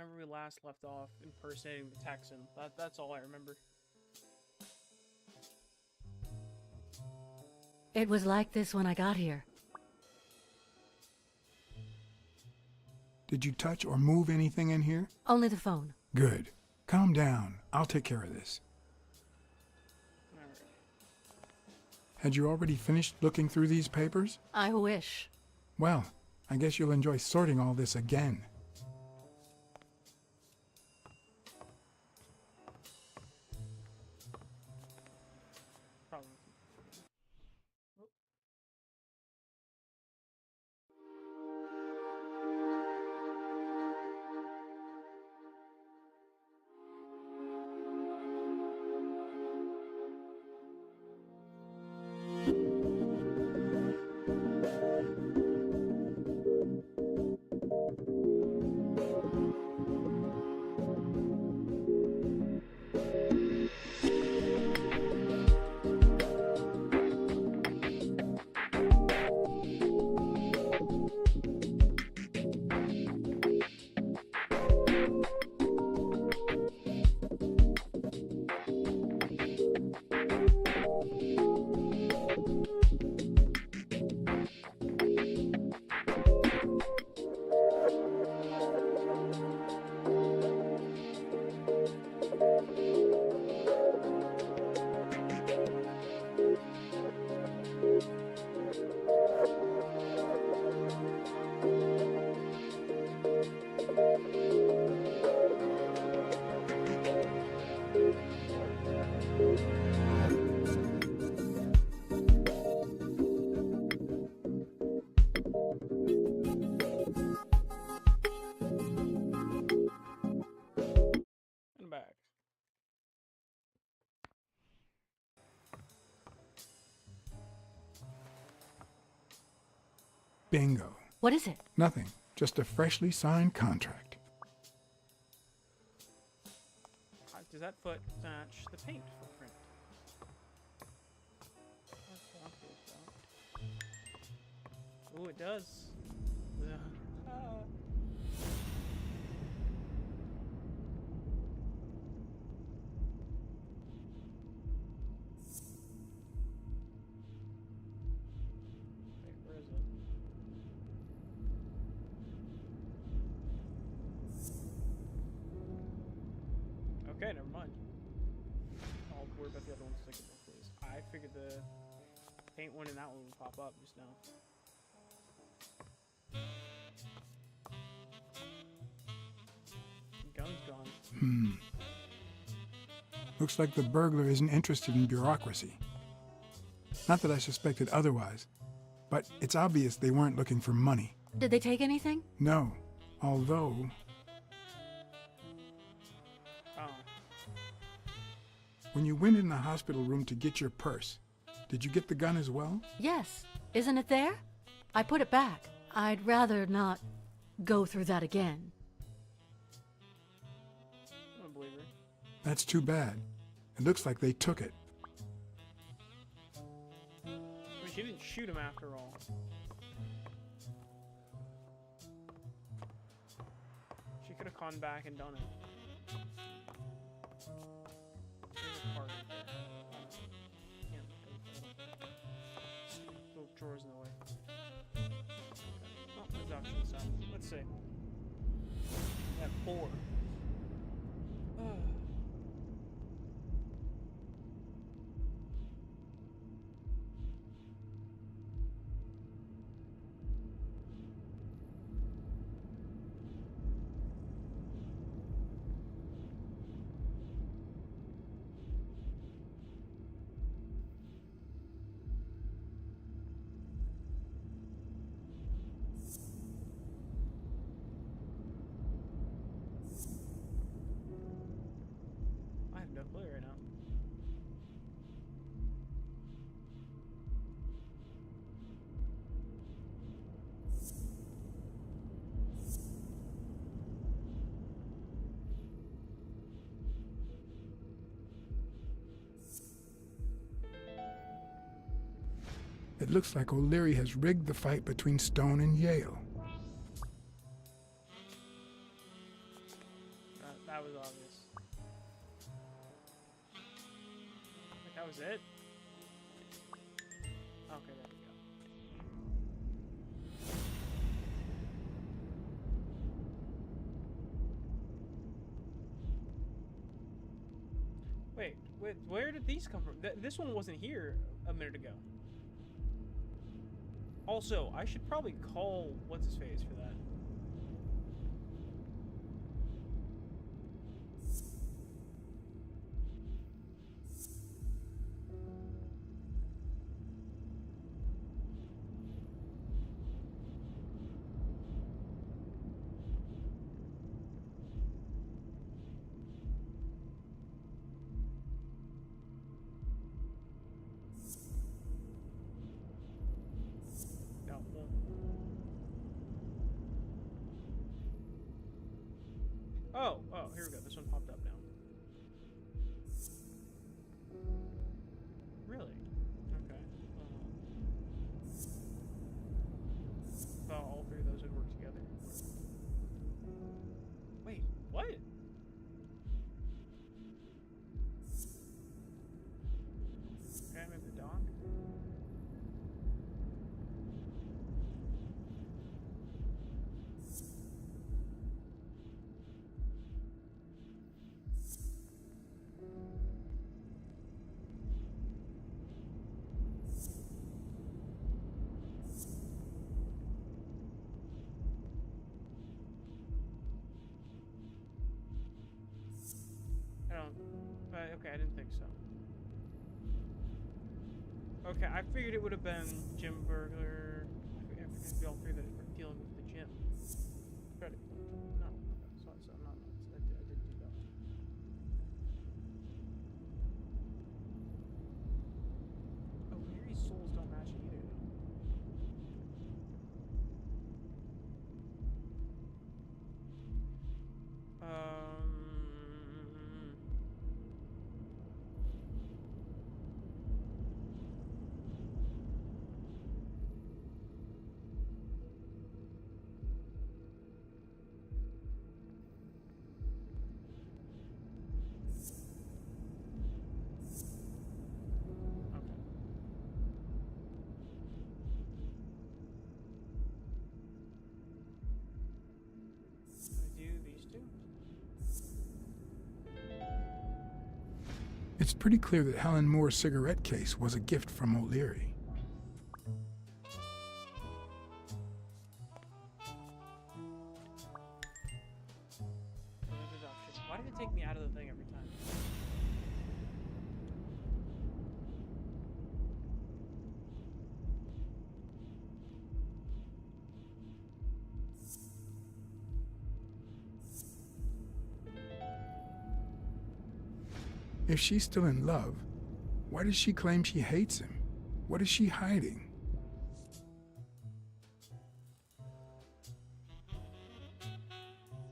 Remember we last left off impersonating the Texan. That's all I remember. It was like this when I got here. Did you touch or move anything in here? Only the phone. Good. Calm down. I'll take care of this. Alright. Had you already finished looking through these papers? I wish. Well, I guess you'll enjoy sorting all this again. Probably. And back. Bingo. What is it? Nothing. Just a freshly signed contract. Does that foot match the paint footprint? Ooh, it does. Wait, where is it? Okay, never mind. I'll worry about the other ones second, please. I figured the paint one and that one would pop up just now. Gun's gone. Looks like the burglar isn't interested in bureaucracy. Not that I suspected otherwise, but it's obvious they weren't looking for money. Did they take anything? No, although... Oh. When you went in the hospital room to get your purse, did you get the gun as well? Yes. Isn't it there? I put it back. I'd rather not go through that again. I don't believe her. That's too bad. It looks like they took it. I mean, she didn't shoot him after all. She could have gone back and done it. There's a card right there. Can't go for it. Little drawers in the way. Oh, there's option stuff. Let's see. At 4. I have no clue right now. It looks like O'Leary has rigged the fight between Stone and Yale. Wait, where did these come from? This one wasn't here a minute ago. Also, I should probably call what's-his-face for that. Doubtful. Oh, here we go. This one popped up now. Really? Okay. Thought all three of those would work together. Wait, what? Okay, maybe the dog. I don't. Okay, I didn't think so. Okay, I figured it would have been gym burglar. I figured it would be all three that were dealing with the gym. Try to. No. Okay, so I'm not. I did do that. Oh, Weary's souls don't match either. Okay. I do these two. It's pretty clear that Helen Moore's cigarette case was a gift from O'Leary. Why did it take me out of the thing every time? If she's still in love, why does she claim she hates him? What is she hiding?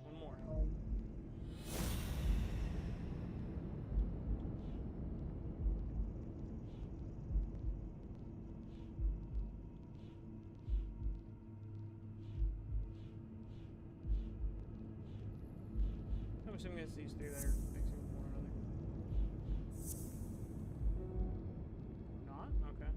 One more. I'm assuming it's these three that are mixing with one another. Not? Okay.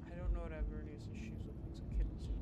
I don't know what Avernus' shoes look like, so Kid will see that.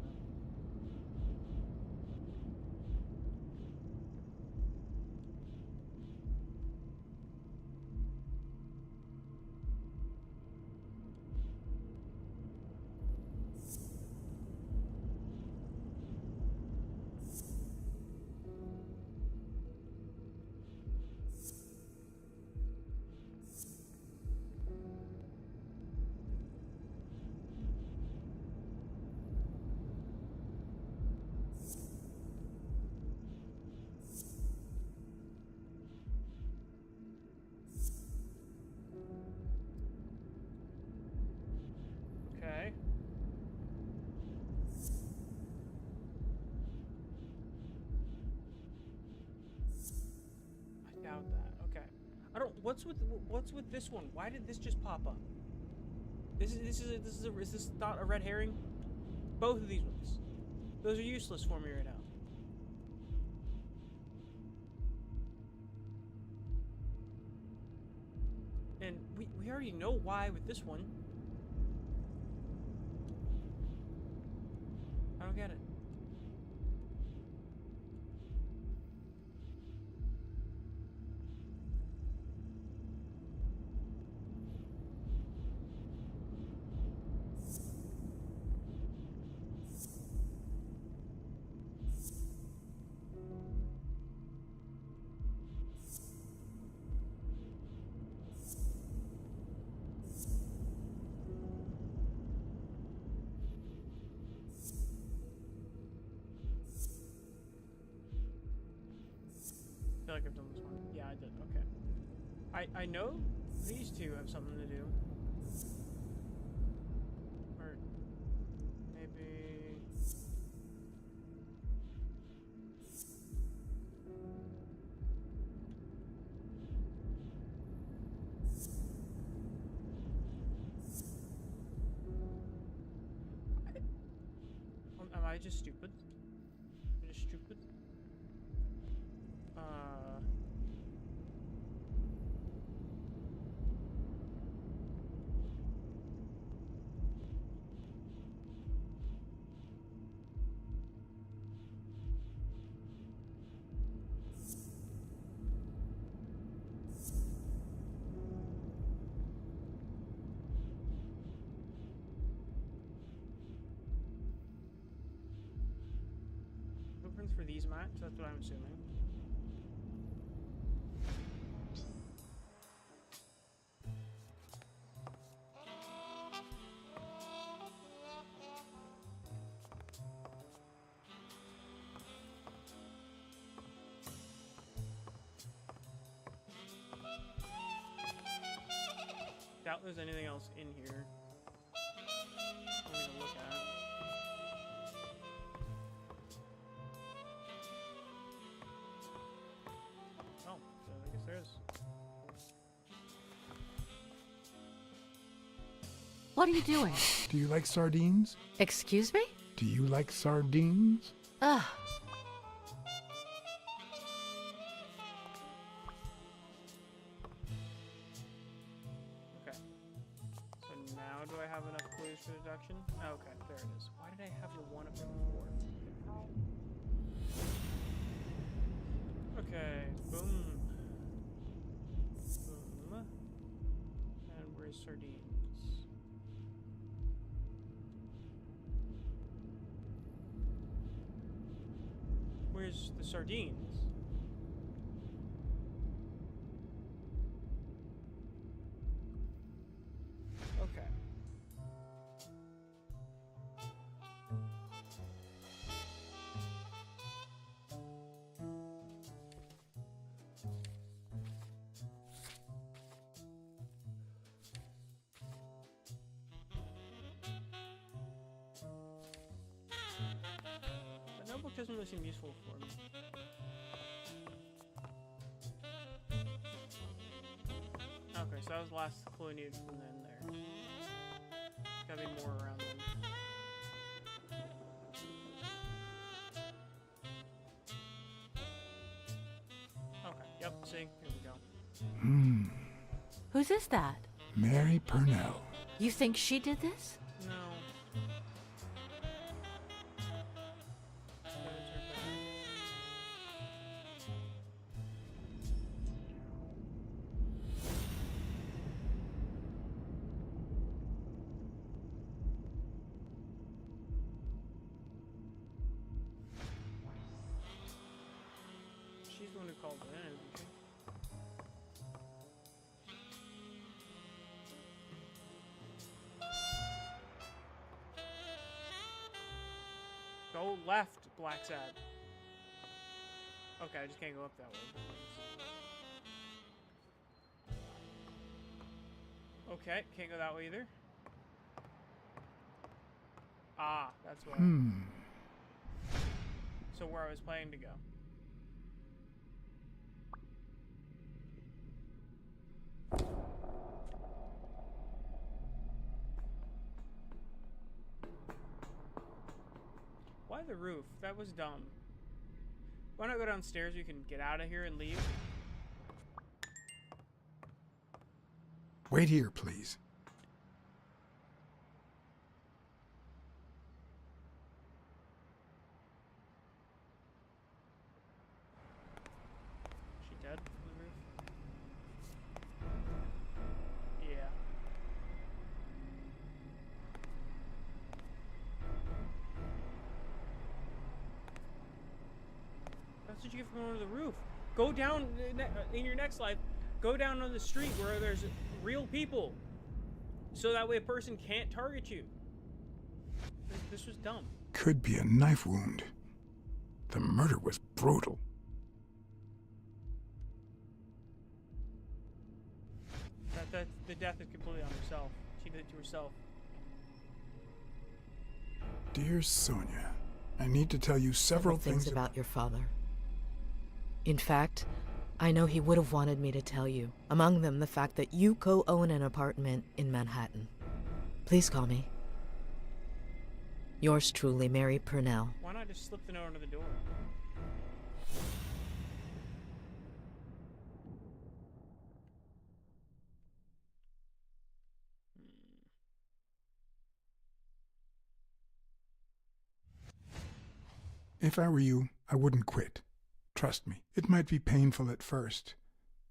Okay. I doubt that. Okay. I don't. What's with this one? Why did this just pop up? Is this not a red herring? Both of these ones. Those are useless for me right now. And we already know why with this one. I don't get it. this one. Yeah, I did. Okay. I know these two have something to do. Or maybe. Am I just stupid? Am I just stupid? Blueprints for these maps? That's what I'm assuming. Doubt there's anything else in here for me to look at. Oh, so I guess there is. What are you doing? Do you like sardines? Excuse me? Do you like sardines? Ugh. Okay. So now do I have enough clues for deduction? Okay, there it is. Why did I have the one up there before? Okay, boom. Boom. And where's sardines? Where's the sardines? Okay. The notebook doesn't really seem useful for me. Okay, so that was the last clue I needed from then there. Gotta be more around then. Okay, yep, see, here we go. Whose is that? Mary Purnell. You think she did this? No. She's the one who called it in, isn't she? Go left, Blacksad. Okay, I just can't go up that way. Okay, can't go that way either. Ah, that's what. So where I was planning to go. Why the roof? That was dumb. Why not go downstairs? You can get out of here and leave. Wait here, please. She dead on the roof? Yeah. That's what you get from going to the roof. Go down in your next life. Go down on the street where there's real people, so that way a person can't target you. This was dumb. Could be a knife wound. The murder was brutal. death is completely on herself. She did it to herself. Dear Sonia, I need to tell you several things about your father. In fact, I know he would have wanted me to tell you. Among them, the fact that you co-own an apartment in Manhattan. Please call me. Yours truly, Mary Purnell. Why not just slip the note under the door? If I were you, I wouldn't quit. Trust me, it might be painful at first,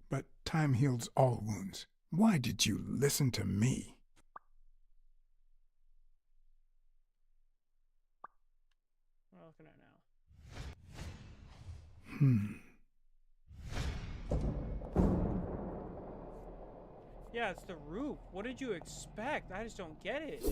but time heals all wounds. Why did you listen to me? What am I looking at now? Yeah, it's the roof. What did you expect? I just don't get it.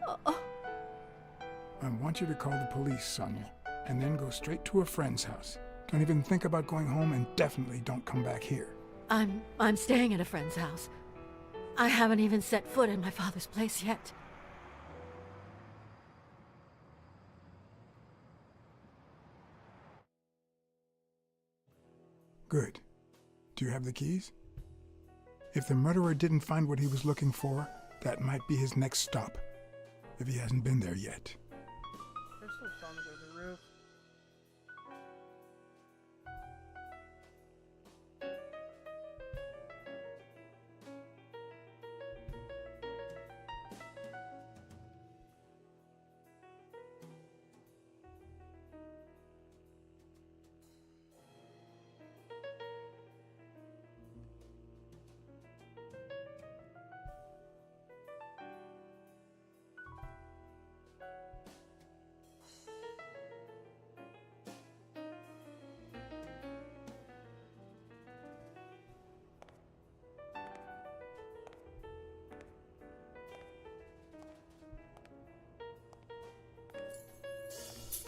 Uh-oh. I want you to call the police, Sonia, and then go straight to a friend's house. Don't even think about going home, and definitely don't come back here. I'm staying at a friend's house. I haven't even set foot in my father's place yet. Good. Do you have the keys? If the murderer didn't find what he was looking for, that might be his next stop, if he hasn't been there yet. Crystal thumbs over the roof.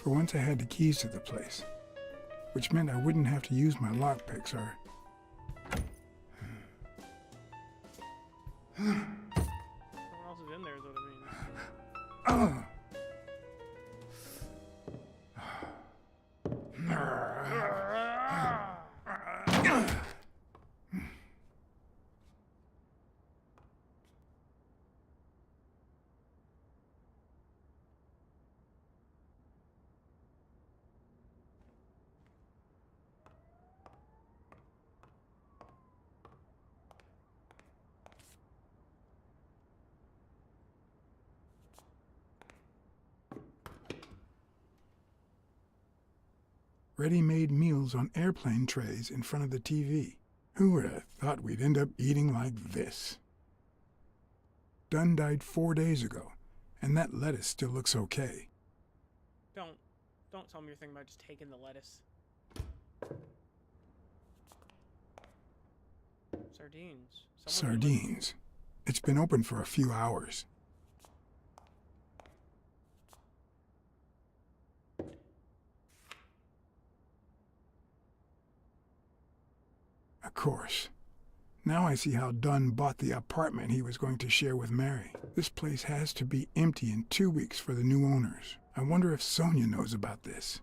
For once I had the keys to the place, which meant I wouldn't have to use my lockpicks or... Someone else is in there is what it means. Ready-made meals on airplane trays in front of the TV. Who would have thought we'd end up eating like this? Dunn died 4 days ago, and that lettuce still looks okay. Don't tell me you're thinking about just taking the lettuce. Sardines. Sardines. It's been open for a few hours. Of course. Now I see how Dunn bought the apartment he was going to share with Mary. This place has to be empty in 2 weeks for the new owners. I wonder if Sonia knows about this.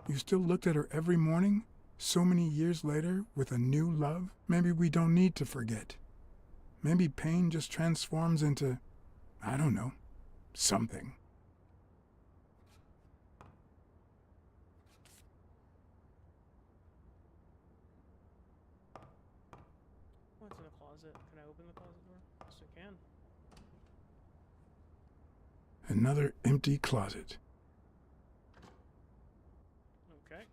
You still looked at her every morning, so many years later, with a new love? Maybe we don't need to forget. Maybe pain just transforms into, I don't know, something. closet. Can I open the closet door? Yes, I can. Another empty closet. Okay.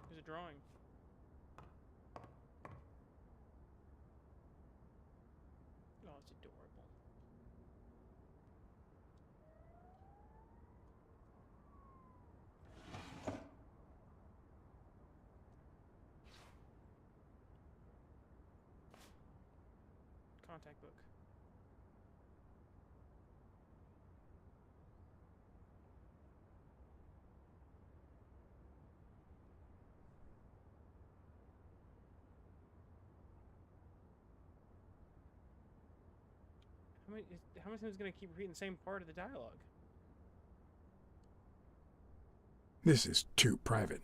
There's a drawing. Oh, it's adorable. Contact book. How many times is gonna keep repeating the same part of the dialogue? This is too private.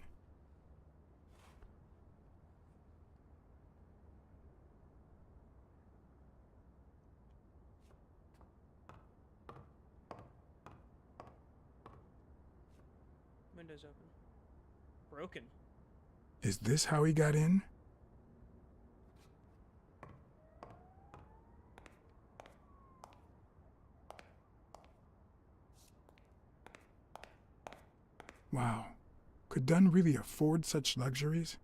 Windows open. Broken. Is this how he got in? Wow. Could Dunn really afford such luxuries?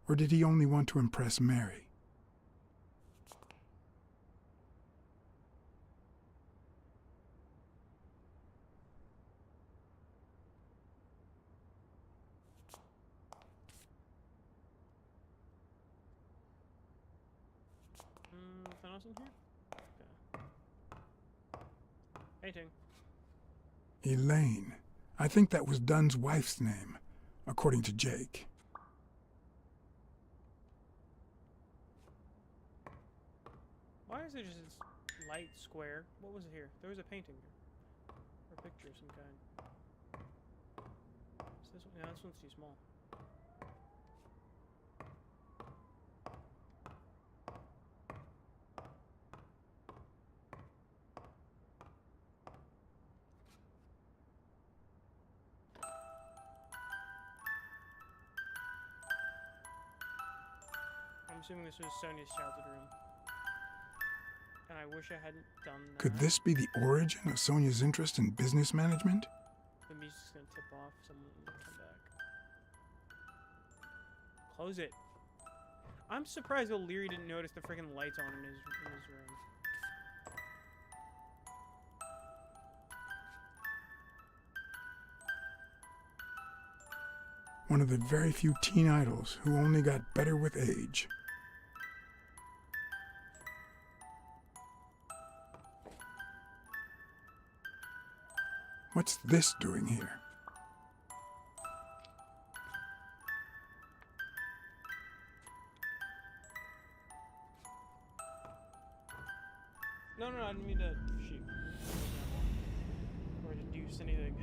Or did he only want to impress Mary? Nothing else in here? Okay. Painting. Elaine. I think that was Dunn's wife's name, according to Jake. Why is there just this light square? What was it here? There was a painting here. Or a picture of some kind. Is this one? Yeah, this one's too small. I'm assuming this was Sonia's childhood room. And I wish I hadn't done that. Could this be the origin of Sonia's interest in business management? The music's gonna tip off, someone will come back. Close it. I'm surprised O'Leary didn't notice the freaking lights on in his room. One of the very few teen idols who only got better with age. What's this doing here? No, I didn't mean to shoot. Or deduce anything.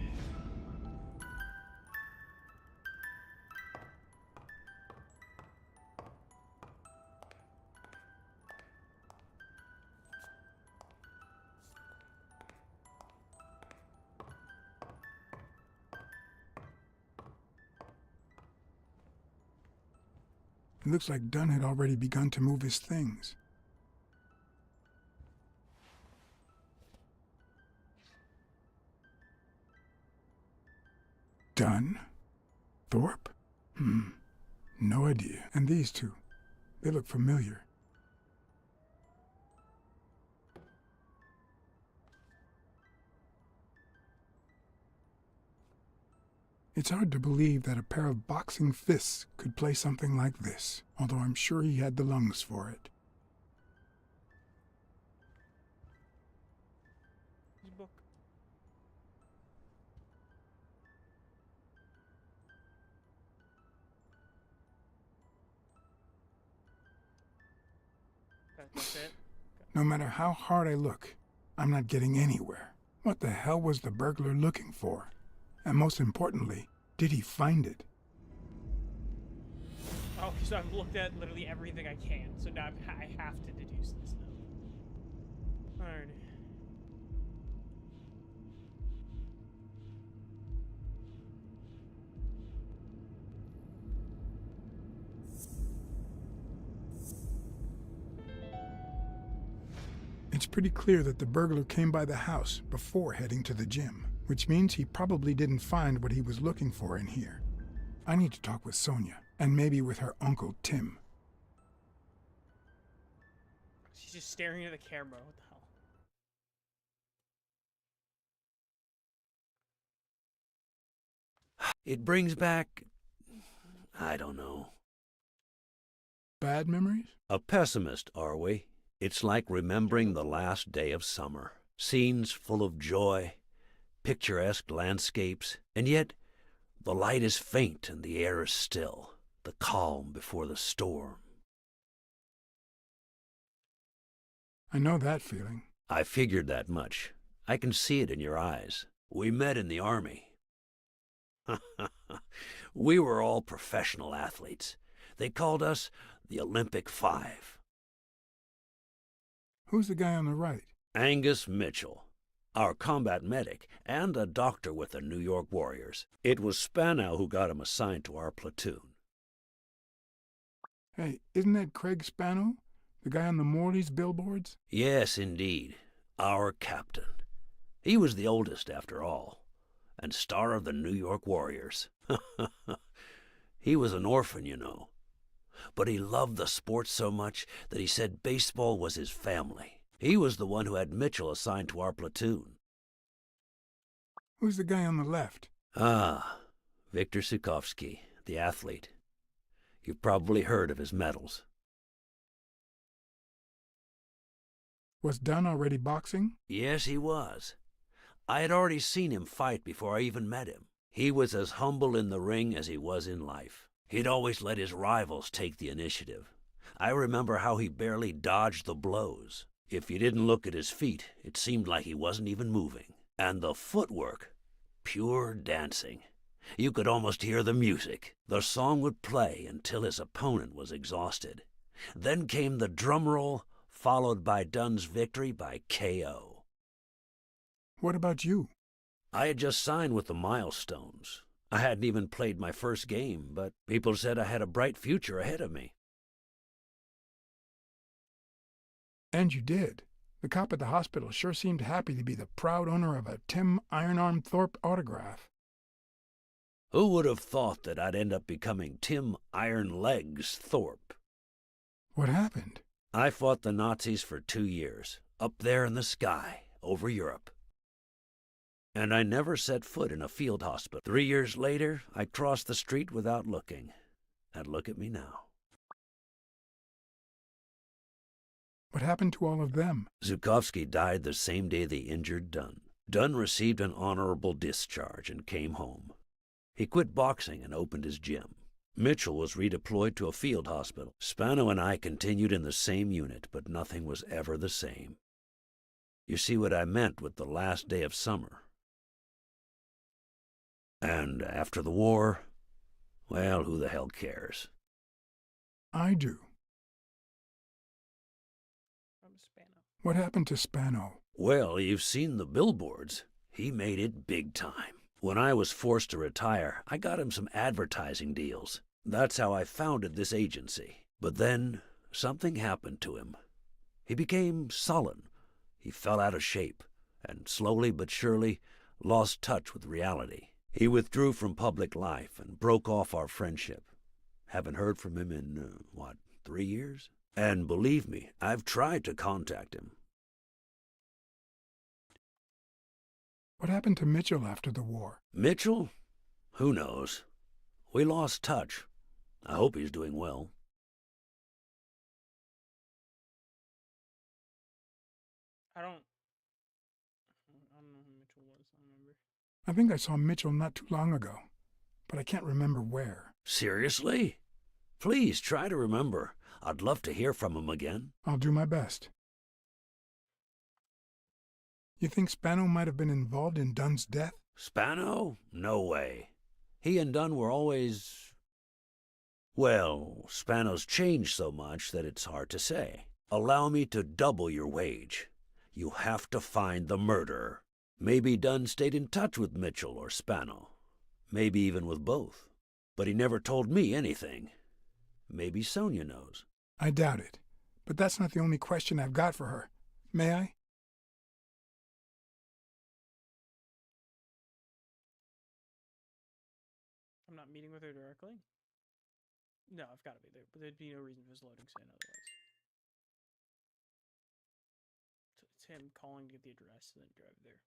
It looks like Dunn had already begun to move his things. Dunn? Thorpe? No idea. And these two, they look familiar. It's hard to believe that a pair of boxing fists could play something like this, although I'm sure he had the lungs for it. His book. That's it? Okay. No matter how hard I look, I'm not getting anywhere. What the hell was the burglar looking for? And most importantly, did he find it? Oh, so I've looked at literally everything I can, so now I have to deduce this now. Alrighty. pretty clear that the burglar came by the house before heading to the gym, which means he probably didn't find what he was looking for in here. I need to talk with Sonia, and maybe with her uncle Tim. She's just staring at the camera. What the hell? It brings back, I don't know. Bad memories? A pessimist, are we? It's like remembering the last day of summer. Scenes full of joy, picturesque landscapes, and yet the light is faint and the air is still, the calm before the storm. I know that feeling. I figured that much. I can see it in your eyes. We met in the Army. We were all professional athletes. They called us the Olympic Five. Who's the guy on the right? Angus Mitchell, our combat medic, and a doctor with the New York Warriors. It was Spanow who got him assigned to our platoon. Hey, isn't that Craig Spanow? The guy on the Morley's billboards? Yes, indeed. Our captain. He was the oldest, after all, and star of the New York Warriors. He was an orphan, you know. But he loved the sport so much that he said baseball was his family. He was the one who had Mitchell assigned to our platoon. Who's the guy on the left? Ah, Viktor Sukovsky, the athlete. You've probably heard of his medals. Was Dunn already boxing? Yes, he was. I had already seen him fight before I even met him. He was as humble in the ring as he was in life. He'd always let his rivals take the initiative. I remember how he barely dodged the blows. If you didn't look at his feet, it seemed like he wasn't even moving. And the footwork, pure dancing. You could almost hear the music. The song would play until his opponent was exhausted. Then came the drum roll, followed by Dunn's victory by KO. What about you? I had just signed with the Milestones. I hadn't even played my first game, but people said I had a bright future ahead of me. And you did. The cop at the hospital sure seemed happy to be the proud owner of a Tim Ironarm Thorpe autograph. Who would have thought that I'd end up becoming Tim Iron Legs Thorpe? What happened? I fought the Nazis for 2 years, up there in the sky, over Europe. And I never set foot in a field hospital. 3 years later, I crossed the street without looking. And look at me now. What happened to all of them? Zukovsky died the same day they injured Dunn. Dunn received an honorable discharge and came home. He quit boxing and opened his gym. Mitchell was redeployed to a field hospital. Spano and I continued in the same unit, but nothing was ever the same. You see what I meant with the last day of summer. And after the war, well, who the hell cares? I do. From Spano. What happened to Spano? Well, you've seen the billboards. He made it big time. When I was forced to retire, I got him some advertising deals. That's how I founded this agency. But then, something happened to him. He became sullen. He fell out of shape, and slowly but surely lost touch with reality. He withdrew from public life and broke off our friendship. Haven't heard from him in, 3 years? And believe me, I've tried to contact him. What happened to Mitchell after the war? Mitchell? Who knows? We lost touch. I hope he's doing well. I don't know who Mitchell was. I don't remember. I think I saw Mitchell not too long ago, but I can't remember where. Seriously? Please try to remember. I'd love to hear from him again. I'll do my best. You think Spano might have been involved in Dunn's death? Spano? No way. He and Dunn were always... Well, Spano's changed so much that it's hard to say. Allow me to double your wage. You have to find the murderer. Maybe Dunn stayed in touch with Mitchell or Spano. Maybe even with both. But he never told me anything. Maybe Sonia knows. I doubt it, but that's not the only question I've got for her. May I? with her directly? No, I've got to be there, but there'd be no reason for his loading screen otherwise. So it's him calling to get the address and then drive there.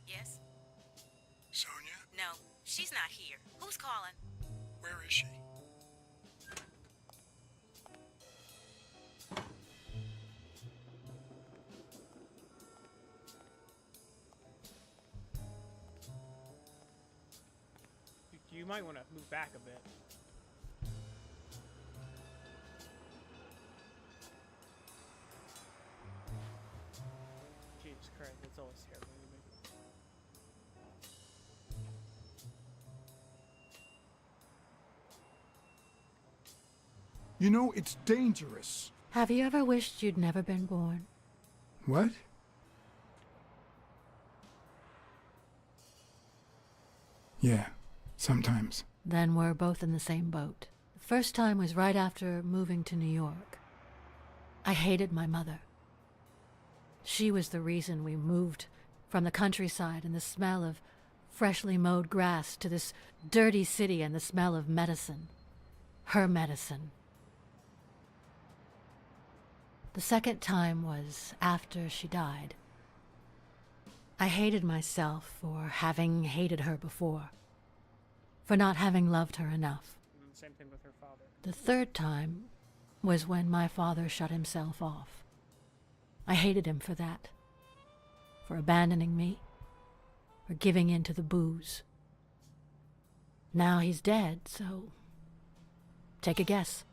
Yes? Sonia, No, she's not here. Who's calling? where is she? You might want to move back a bit. Jesus Christ, that's always terrible to me. You know, it's dangerous. Have you ever wished you'd never been born? What? Yeah, sometimes. Then we're both in the same boat. The first time was right after moving to New York. I hated my mother. She was the reason we moved from the countryside and the smell of freshly mowed grass to this dirty city and the smell of medicine. Her medicine. The second time was after she died. I hated myself for having hated her before, for not having loved her enough. And same thing with her father. The third time was when my father shut himself off. I hated him for that, for abandoning me, for giving in to the booze. Now he's dead, so take a guess.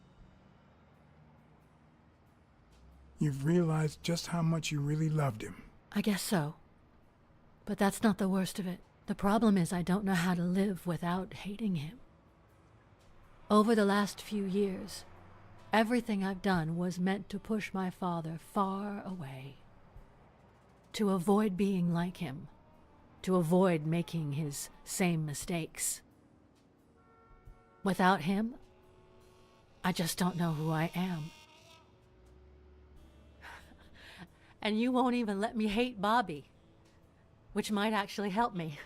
You've realized just how much you really loved him. I guess so. But that's not the worst of it. The problem is I don't know how to live without hating him. Over the last few years, everything I've done was meant to push my father far away. To avoid being like him. To avoid making his same mistakes. Without him, I just don't know who I am. And you won't even let me hate Bobby, which might actually help me.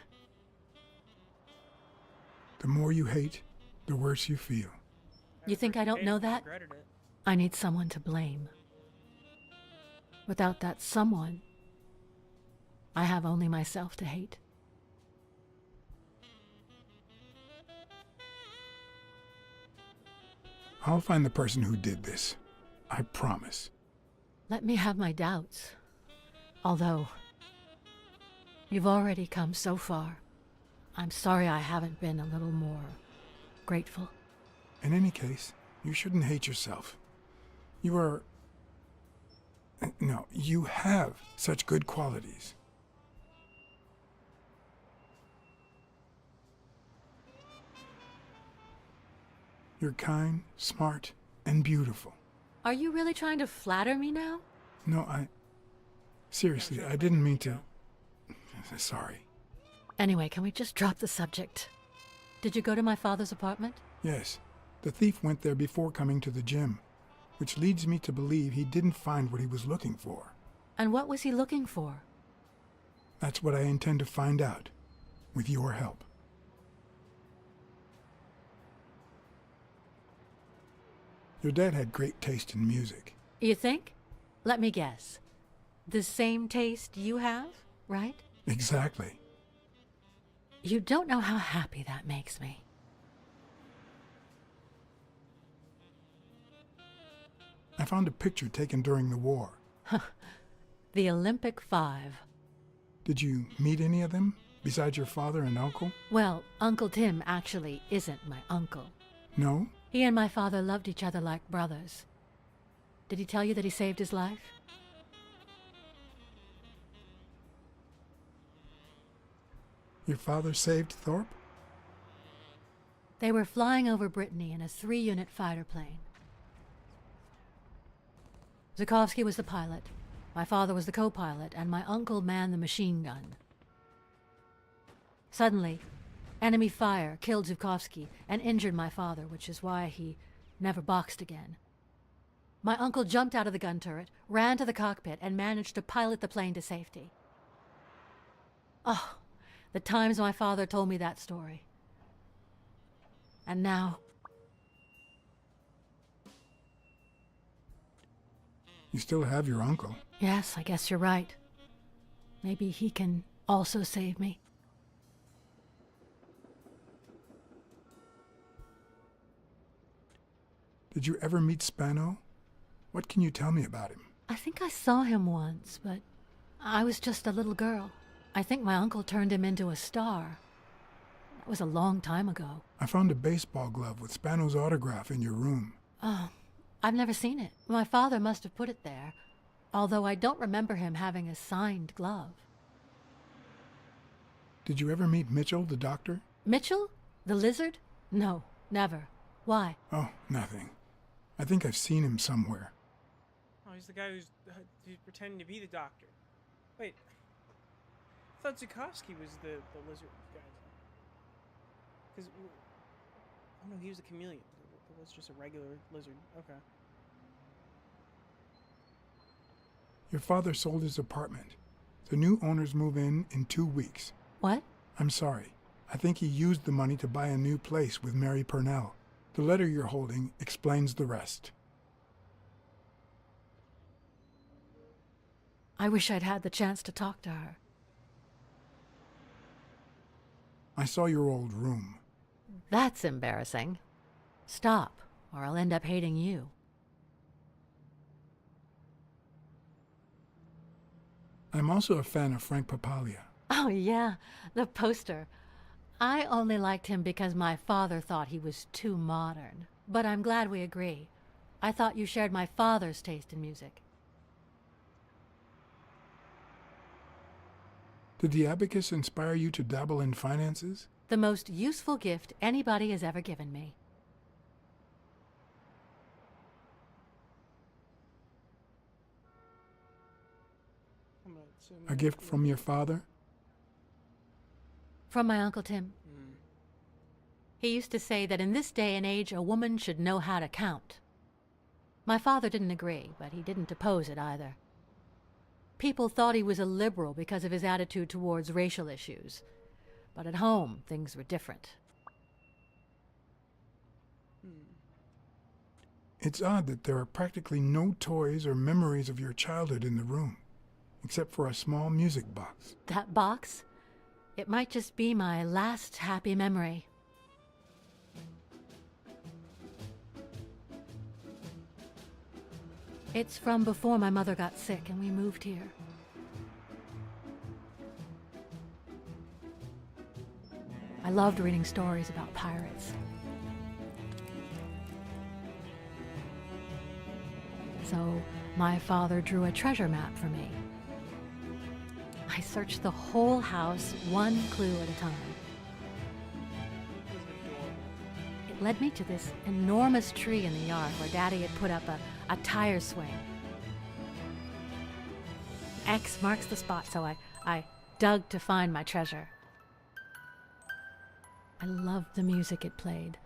The more you hate, the worse you feel. You think I don't know that? Regretted it. I need someone to blame. Without that someone, I have only myself to hate. I'll find the person who did this. I promise. Let me have my doubts. Although, you've already come so far. I'm sorry I haven't been a little more grateful. In any case, you shouldn't hate yourself. You are... No, you have such good qualities. You're kind, smart, and beautiful. Are you really trying to flatter me now? No, Seriously, I didn't mean to... Sorry. Anyway, can we just drop the subject? Did you go to my father's apartment? Yes, the thief went there before coming to the gym, which leads me to believe he didn't find what he was looking for. And what was he looking for? That's what I intend to find out, with your help. Your dad had great taste in music. You think? Let me guess. The same taste you have, right? Exactly. You don't know how happy that makes me. I found a picture taken during the war. The Olympic Five. Did you meet any of them, besides your father and uncle? Well, Uncle Tim actually isn't my uncle. No? He and my father loved each other like brothers. Did he tell you that he saved his life? Your father saved Thorpe? They were flying over Brittany in a 3-unit fighter plane. Zukovsky was the pilot, my father was the co-pilot, and my uncle manned the machine gun. Suddenly, enemy fire killed Zukovsky and injured my father, which is why he never boxed again. My uncle jumped out of the gun turret, ran to the cockpit, and managed to pilot the plane to safety. Oh, The times my father told me that story. And now, You still have your uncle. yes, I guess you're right. Maybe he can also save me. Did you ever meet Spano? What can you tell me about him? I think I saw him once, but I was just a little girl. I think my uncle turned him into a star. That was a long time ago. I found a baseball glove with Spano's autograph in your room. Oh, I've never seen it. My father must have put it there, although I don't remember him having a signed glove. Did you ever meet Mitchell, the doctor? Mitchell? The lizard? No, never. Why? Oh, nothing. I think I've seen him somewhere. Oh, he's the guy who's pretending to be the doctor. Wait. I thought Zukovsky was the lizard guy. Because... Oh no, he was a chameleon. It was just a regular lizard. Okay. Your father sold his apartment. The new owners move in 2 weeks. What? I'm sorry. I think he used the money to buy a new place with Mary Purnell. The letter you're holding explains the rest. I wish I'd had the chance to talk to her. I saw your old room. That's embarrassing. Stop, or I'll end up hating you. I'm also a fan of Frank Papalia. Oh, yeah, the poster. I only liked him because my father thought he was too modern. But I'm glad we agree. I thought you shared my father's taste in music. Did the abacus inspire you to dabble in finances? The most useful gift anybody has ever given me. I'm gonna assume A gift from your father? From my Uncle Tim. He used to say that in this day and age, a woman should know how to count. My father didn't agree, but he didn't oppose it either. People thought he was a liberal because of his attitude towards racial issues. But at home, things were different. It's odd that there are practically no toys or memories of your childhood in the room, except for a small music box. That box? It might just be my last happy memory. It's from before my mother got sick and we moved here. I loved reading stories about pirates. So my father drew a treasure map for me. I searched the whole house, one clue at a time. It was adorable. It led me to this enormous tree in the yard where Daddy had put up a tire swing. X marks the spot, so I dug to find my treasure. I loved the music it played,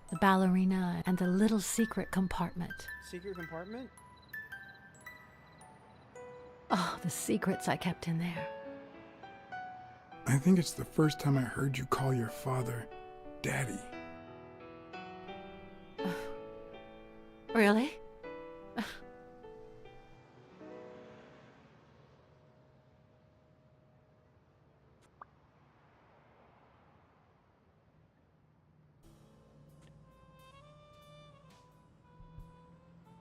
the ballerina, and the little secret compartment. Secret compartment? Oh, the secrets I kept in there. I think it's the first time I heard you call your father Daddy. Really?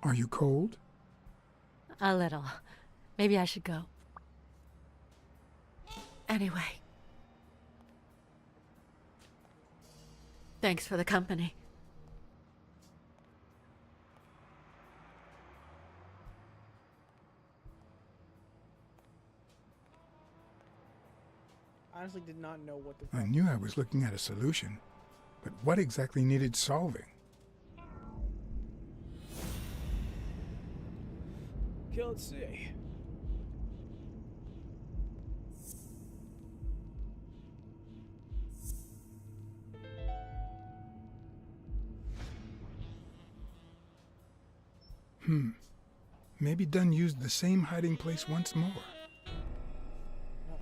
Are you cold? A little. Maybe I should go. Anyway. Thanks for the company. I honestly did not know what the I fuck. knew I was looking at a solution, but what exactly needed solving? Okay, let's see. Maybe Dunn used the same hiding place once more. Uh-oh.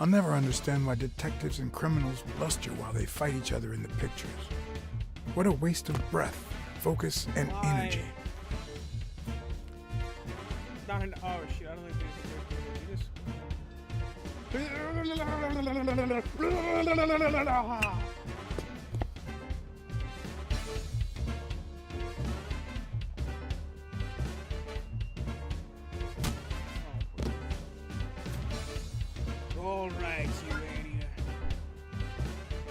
I'll never understand why detectives and criminals bluster while they fight each other in the pictures. What a waste of breath, focus, and energy. Not an. Oh shit! I don't think there's a way to do this. All right, you idiot.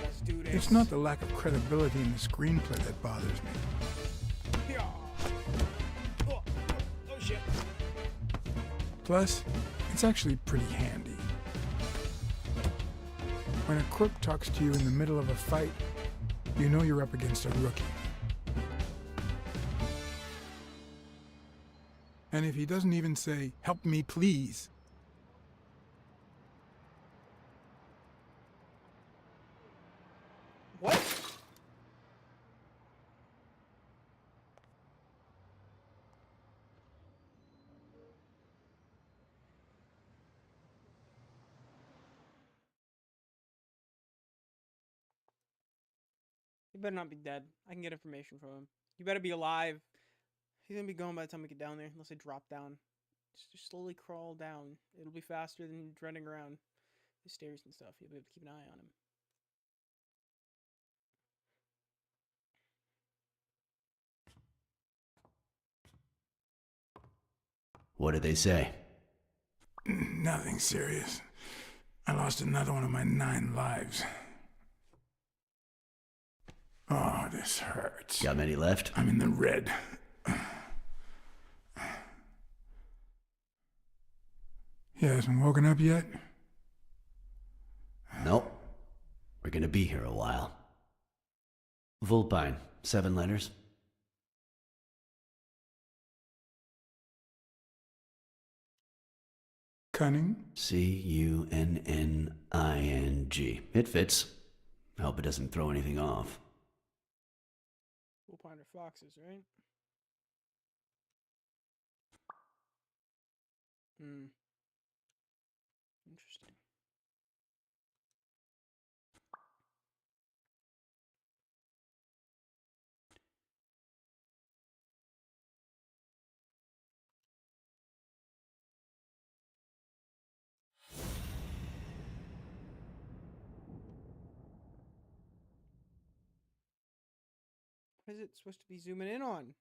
Let's do this. It's not the lack of credibility in the screenplay that bothers me. Yeah. Oh shit. Plus, it's actually pretty handy. When a crook talks to you in the middle of a fight, you know you're up against a rookie. And if he doesn't even say, "Help me, please," What? He better not be dead. I can get information from him. He better be alive. He's gonna be gone by the time we get down there, unless I drop down. Just slowly crawl down. It'll be faster than running around the stairs and stuff. You'll be able to keep an eye on him. What did they say? nothing serious. I lost another one of my 9 lives. Oh, this hurts. Got many left? I'm in the red. He hasn't woken up yet? Nope. We're gonna be here a while. Vulpine, 7 letters. Cunning? C-U-N-N-I-N-G. It fits. I hope it doesn't throw anything off. We'll find our foxes, right? Interesting. What is it supposed to be zooming in on?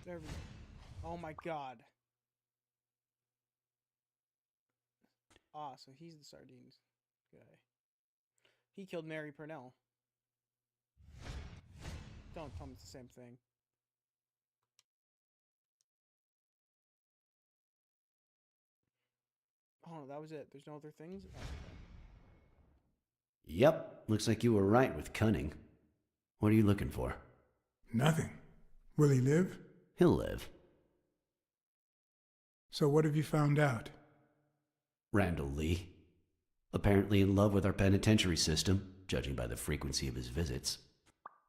There we go. Oh my god. Ah, so he's the sardines guy. He killed Mary Purnell. Don't tell me it's the same thing. Oh, no, that was it. There's no other things? Oh, okay. Yep, looks like you were right with cunning. What are you looking for? Nothing. Will he live? He'll live. So what have you found out? Randall Lee. Apparently in love with our penitentiary system, judging by the frequency of his visits.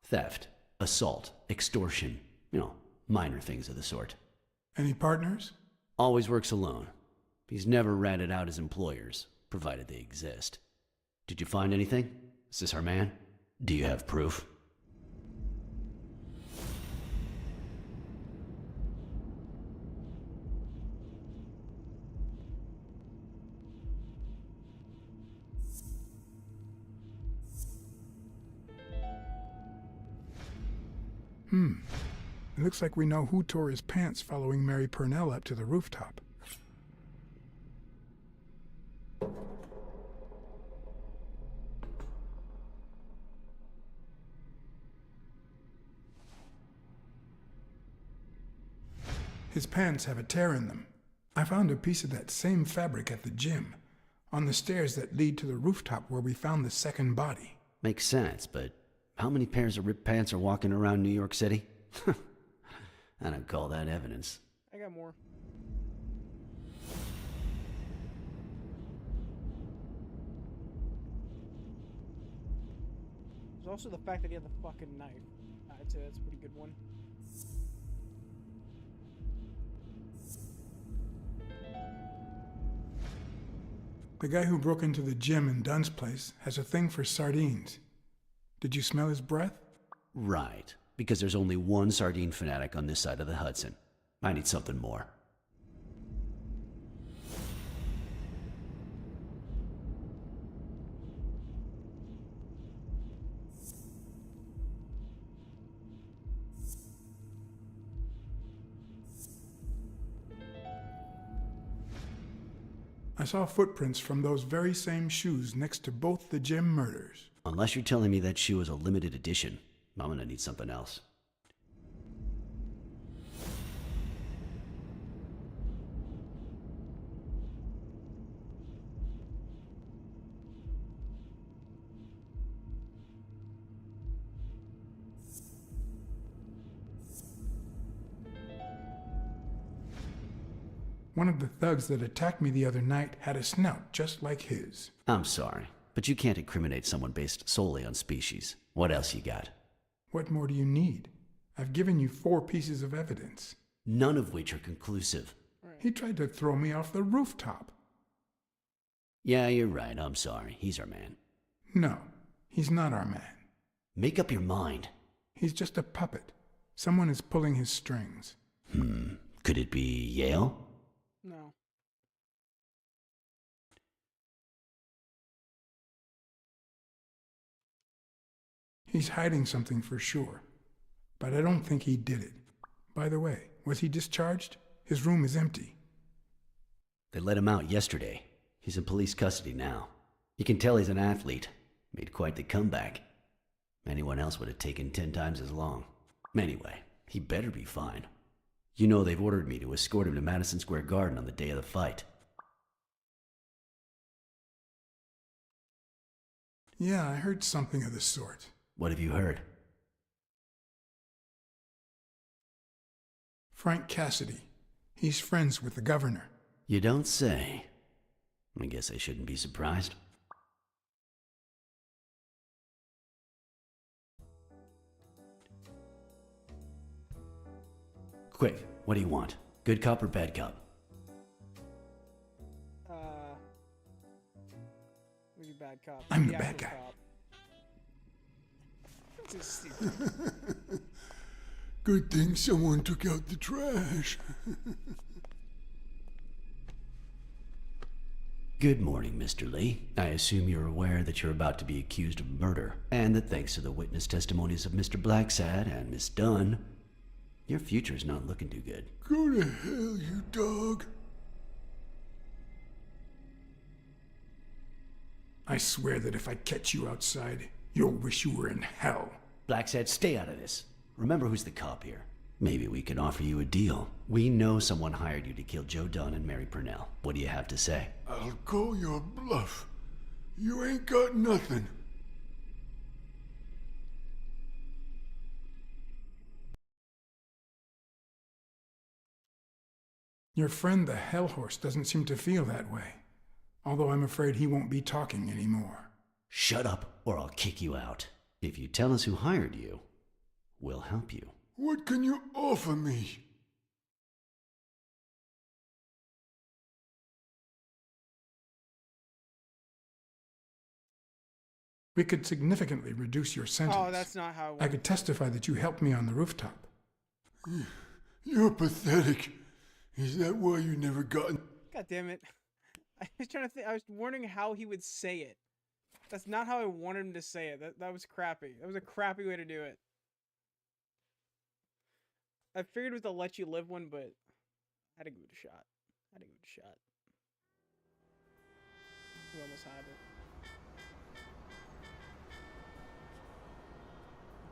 Theft, assault, extortion, minor things of the sort. Any partners? Always works alone. He's never ratted out his employers, provided they exist. Did you find anything? Is this our man? Do you have proof? It looks like we know who tore his pants following Mary Purnell up to the rooftop. His pants have a tear in them. I found a piece of that same fabric at the gym, on the stairs that lead to the rooftop where we found the second body. Makes sense, but how many pairs of ripped pants are walking around New York City? I don't call that evidence. I got more. There's also the fact that he had the fucking knife. I'd say that's a pretty good one. The guy who broke into the gym in Dunn's place has a thing for sardines. Did you smell his breath? Right, because there's only one sardine fanatic on this side of the Hudson. I need something more. I saw footprints from those very same shoes next to both the gym murders. Unless you're telling me that shoe is a limited edition, I'm gonna need something else. One of the thugs that attacked me the other night had a snout just like his. I'm sorry, but you can't incriminate someone based solely on species. What else you got? What more do you need? I've given you 4 pieces of evidence. None of which are conclusive. He tried to throw me off the rooftop. Yeah, you're right, I'm sorry. He's our man. No, he's not our man. Make up your mind. He's just a puppet. Someone is pulling his strings. Could it be Yale? No. He's hiding something for sure, but I don't think he did it. By the way, was he discharged? His room is empty. They let him out yesterday. He's in police custody now. You can tell he's an athlete. Made quite the comeback. Anyone else would have taken 10 times as long. Anyway, he better be fine. You know they've ordered me to escort him to Madison Square Garden on the day of the fight. Yeah, I heard something of the sort. What have you heard? Frank Cassidy. He's friends with the governor. You don't say. I guess I shouldn't be surprised. Quick, what do you want? Good cop or bad cop? Maybe bad cop. I'm the Actual bad guy. cop. This is stupid. Good thing someone took out the trash. Good morning, Mr. Lee. I assume you're aware that you're about to be accused of murder, and that thanks to the witness testimonies of Mr. Blacksad and Miss Dunn, your future's not looking too good. Go to hell, you dog. I swear that if I catch you outside, you'll wish you were in hell. Blacksad, stay out of this. Remember who's the cop here. Maybe we can offer you a deal. We know someone hired you to kill Joe Dunn and Mary Purnell. What do you have to say? I'll call your bluff. You ain't got nothing. Your friend the Hellhorse doesn't seem to feel that way. Although I'm afraid he won't be talking anymore. Shut up, or I'll kick you out. If you tell us who hired you, we'll help you. What can you offer me? We could significantly reduce your sentence. Oh, that's not how it I works. could testify that you helped me on the rooftop. You're pathetic. Is that why you never got... God damn it. I was trying to think. I was wondering how he would say it. That's not how I wanted him to say it. That was crappy. That was a crappy way to do it. I figured it was a let you live one, but I had to give it a shot. We almost had it.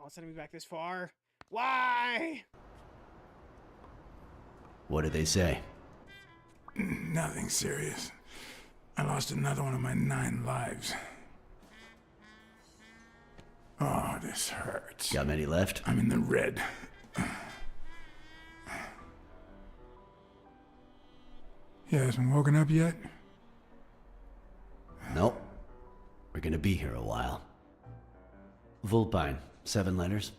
Oh, sending me back this far. Why? What did they say? Nothing serious. I lost another one of my 9 lives. Oh, this hurts. Got many left? I'm in the red. You hasn't woken up yet? Nope. We're gonna be here a while. Vulpine, 7 letters.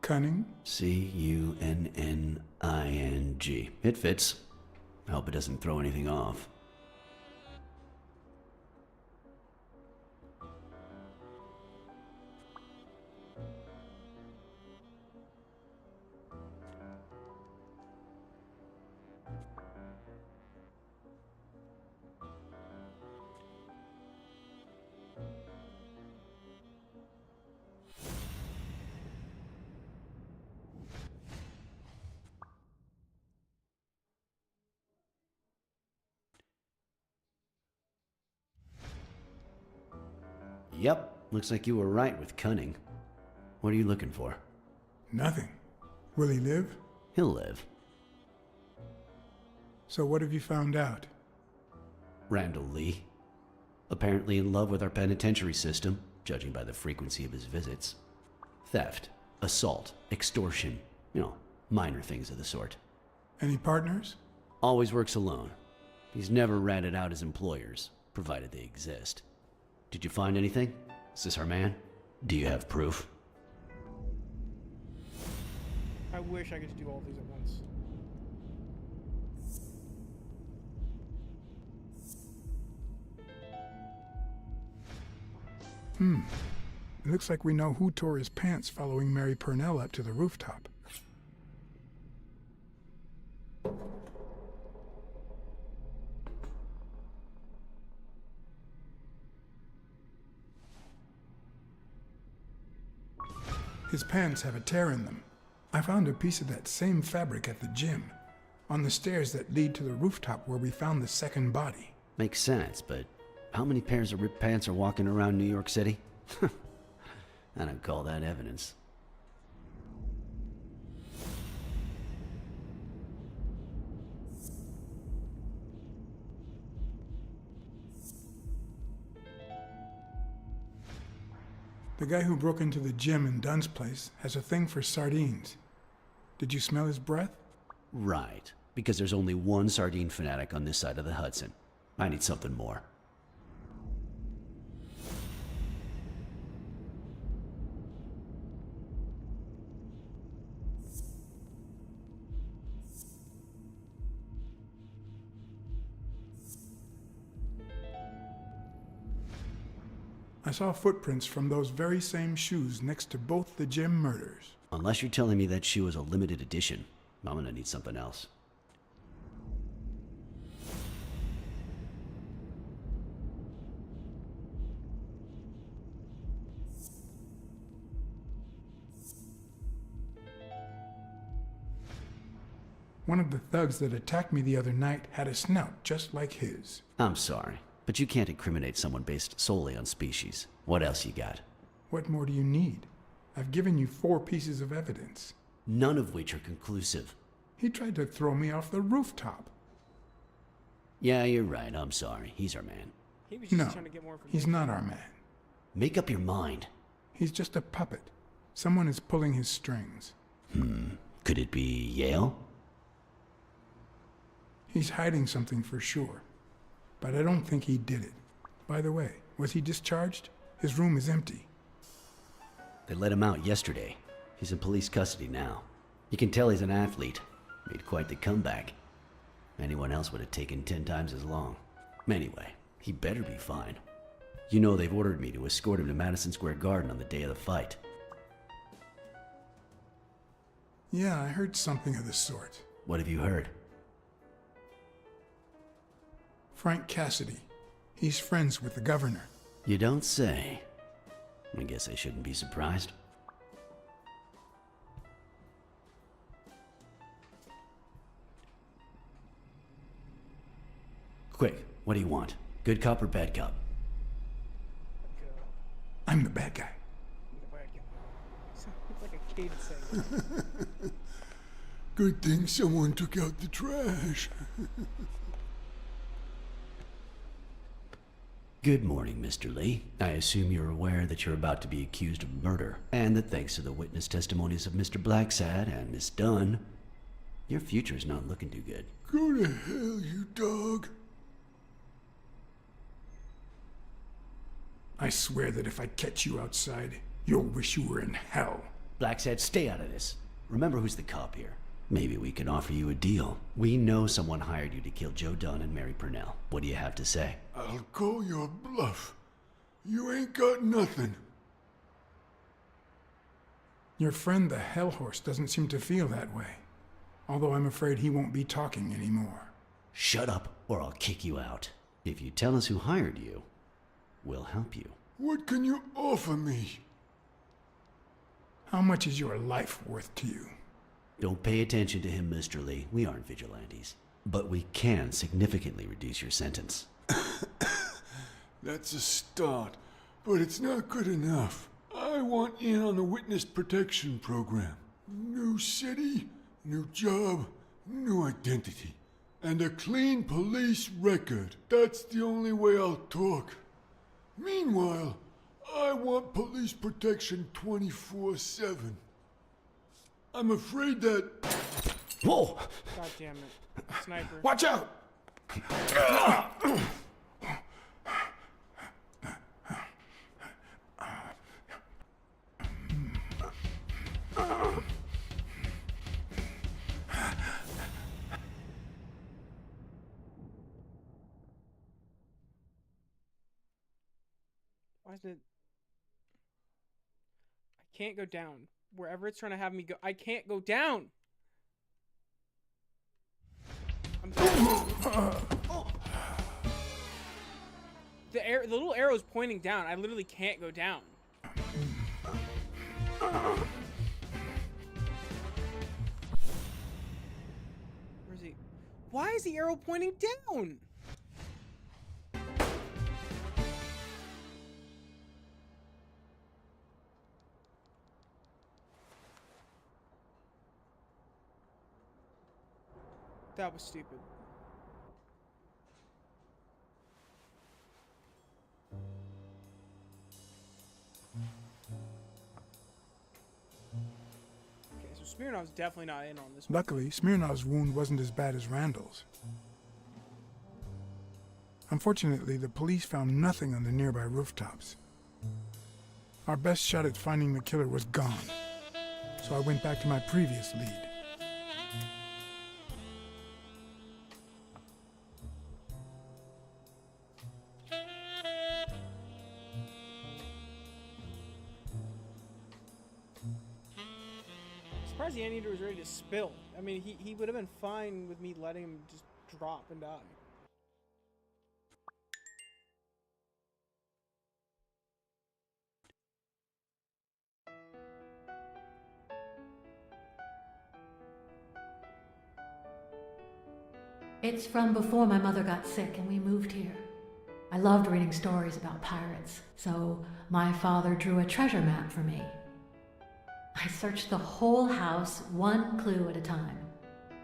Cunning? C-U-N-N-I-N-G. It fits. I hope it doesn't throw anything off. Yep, looks like you were right with cunning. What are you looking for? Nothing. Will he live? He'll live. So what have you found out? Randall Lee. Apparently in love with our penitentiary system, judging by the frequency of his visits. Theft, assault, extortion, minor things of the sort. Any partners? Always works alone. He's never ratted out his employers, provided they exist. Did you find anything? Is this our man? Do you have proof? I wish I could just do all these at once. It looks like we know who tore his pants following Mary Purnell up to the rooftop. His pants have a tear in them. I found a piece of that same fabric at the gym, on the stairs that lead to the rooftop where we found the second body. Makes sense, but how many pairs of ripped pants are walking around New York City? I don't call that evidence. The guy who broke into the gym in Dunn's place has a thing for sardines. Did you smell his breath? Right, because there's only one sardine fanatic on this side of the Hudson. I need something more. I saw footprints from those very same shoes next to both the gym murders. Unless you're telling me that shoe is a limited edition, I'm gonna need something else. One of the thugs that attacked me the other night had a snout just like his. I'm sorry, but you can't incriminate someone based solely on species. What else you got? What more do you need? I've given you 4 pieces of evidence. None of which are conclusive. He tried to throw me off the rooftop. Yeah, you're right, I'm sorry. He's our man. He was just No, trying to get more information. he's not our man. Make up your mind. He's just a puppet. Someone is pulling his strings. Could it be Yale? He's hiding something for sure. But I don't think he did it. By the way, was he discharged? His room is empty. They let him out yesterday. He's in police custody now. You can tell he's an athlete. Made quite the comeback. Anyone else would have taken 10 times as long. Anyway, he better be fine. You know they've ordered me to escort him to Madison Square Garden on the day of the fight. Yeah, I heard something of the sort. What have you heard? Frank Cassidy. He's friends with the governor. You don't say. I guess I shouldn't be surprised. Quick, what do you want? Good cop or bad cop? I'm the bad guy. It's like a kid saying. Good thing someone took out the trash. Good morning, Mr. Lee. I assume you're aware that you're about to be accused of murder, and that thanks to the witness testimonies of Mr. Blacksad and Miss Dunn, your future's not looking too good. Go to hell, you dog. I swear that if I catch you outside, you'll wish you were in hell. Blacksad, stay out of this. Remember who's the cop here. Maybe we can offer you a deal. We know someone hired you to kill Joe Dunn and Mary Purnell. What do you have to say? I'll call your bluff. You ain't got nothing. Your friend the Hellhorse doesn't seem to feel that way. Although I'm afraid he won't be talking anymore. Shut up, or I'll kick you out. If you tell us who hired you, we'll help you. What can you offer me? How much is your life worth to you? Don't pay attention to him, Mr. Lee. We aren't vigilantes. But we can significantly reduce your sentence. That's a start. But it's not good enough. I want in on the witness protection program. New city, new job, new identity. And a clean police record. That's the only way I'll talk. Meanwhile, I want police protection 24/7. I'm afraid that... Whoa! God damn it. Sniper. Watch out! Why is it... I can't go down. Wherever it's trying to have me go, I can't go down! I'm the little arrow's pointing down. I literally can't go down. Where's he? Why is the arrow pointing down? That was stupid. Okay, so Smirnov's definitely not in on this one. Luckily, Smirnov's wound wasn't as bad as Randall's. Unfortunately, the police found nothing on the nearby rooftops. Our best shot at finding the killer was gone, so I went back to my previous lead. Surprised the anteater was ready to spill. I mean, he would have been fine with me letting him just drop and die. It's from before my mother got sick and we moved here. I loved reading stories about pirates, so my father drew a treasure map for me. I searched the whole house, one clue at a time.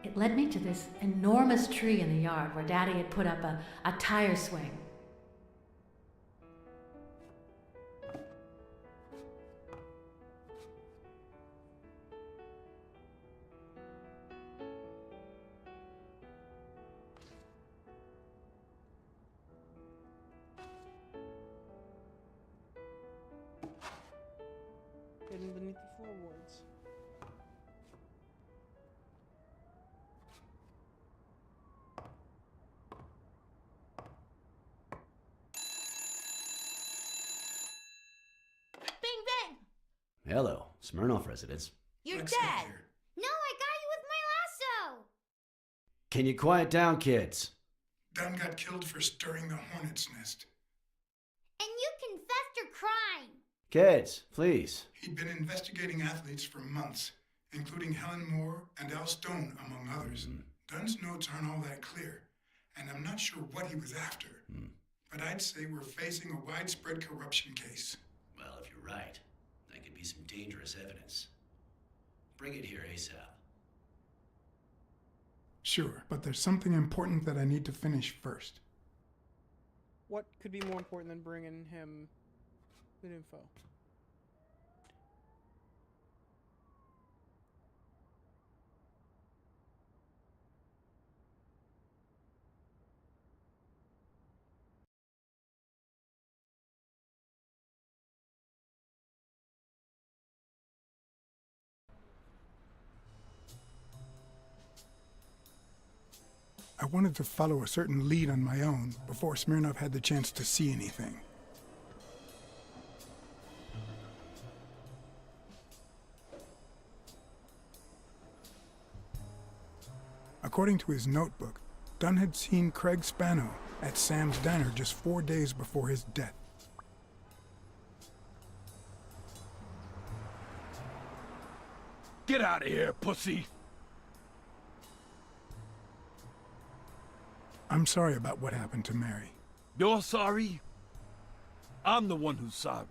It led me to this enormous tree in the yard where Daddy had put up a tire swing. Hidden beneath the floorboards. Bing bang! Hello, Smirnoff residence. You're Blacksad dead! here. No, I got you with my lasso! Can you quiet down, kids? Dunn got killed for stirring the hornet's nest. And you confessed your crime! Kids, please. He'd been investigating athletes for months, including Helen Moore and Al Stone, among others. Dunn's notes aren't all that clear, and I'm not sure what he was after. But I'd say we're facing a widespread corruption case. Well, if you're right, that could be some dangerous evidence. Bring it here ASAP. Sure, but there's something important that I need to finish first. What could be more important than bringing him the info? I wanted to follow a certain lead on my own before Smirnov had the chance to see anything. According to his notebook, Dunn had seen Craig Spano at Sam's Diner just 4 days before his death. Get out of here, pussy! I'm sorry about what happened to Mary. You're sorry? I'm the one who's sorry.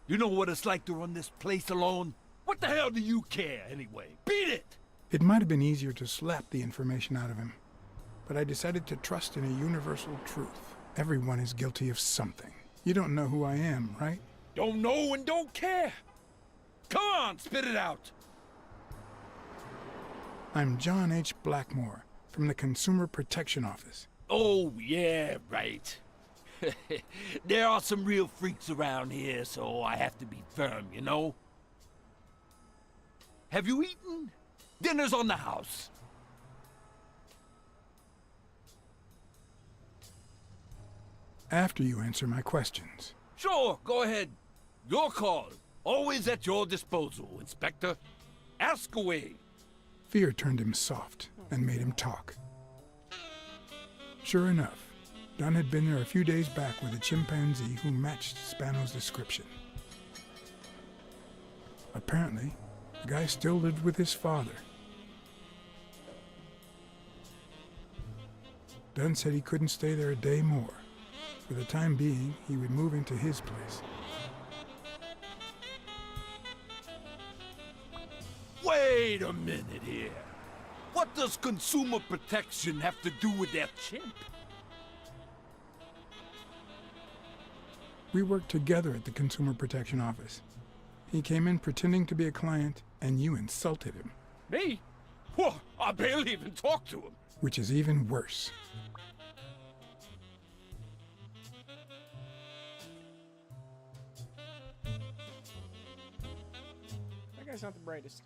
You know what it's like to run this place alone? What the hell do you care, anyway? Beat it! It might have been easier to slap the information out of him, but I decided to trust in a universal truth. Everyone is guilty of something. You don't know who I am, right? Don't know and don't care. Come on, spit it out. I'm John H. Blackmore from the Consumer Protection Office. Oh, yeah, right. There are some real freaks around here, so I have to be firm, you know? Have you eaten? Dinner's on the house. After you answer my questions. Sure, go ahead. Your call. Always at your disposal, Inspector. Ask away. Fear turned him soft and made him talk. Sure enough, Dunn had been there a few days back with a chimpanzee who matched Spano's description. Apparently, the guy still lived with his father. Dunn said he couldn't stay there a day more. For the time being, he would move into his place. Wait a minute here. What does consumer protection have to do with that chimp? We worked together at the Consumer Protection Office. He came in pretending to be a client, and you insulted him. Me? Whoa, I barely even talked to him. Which is even worse. That guy's not the brightest.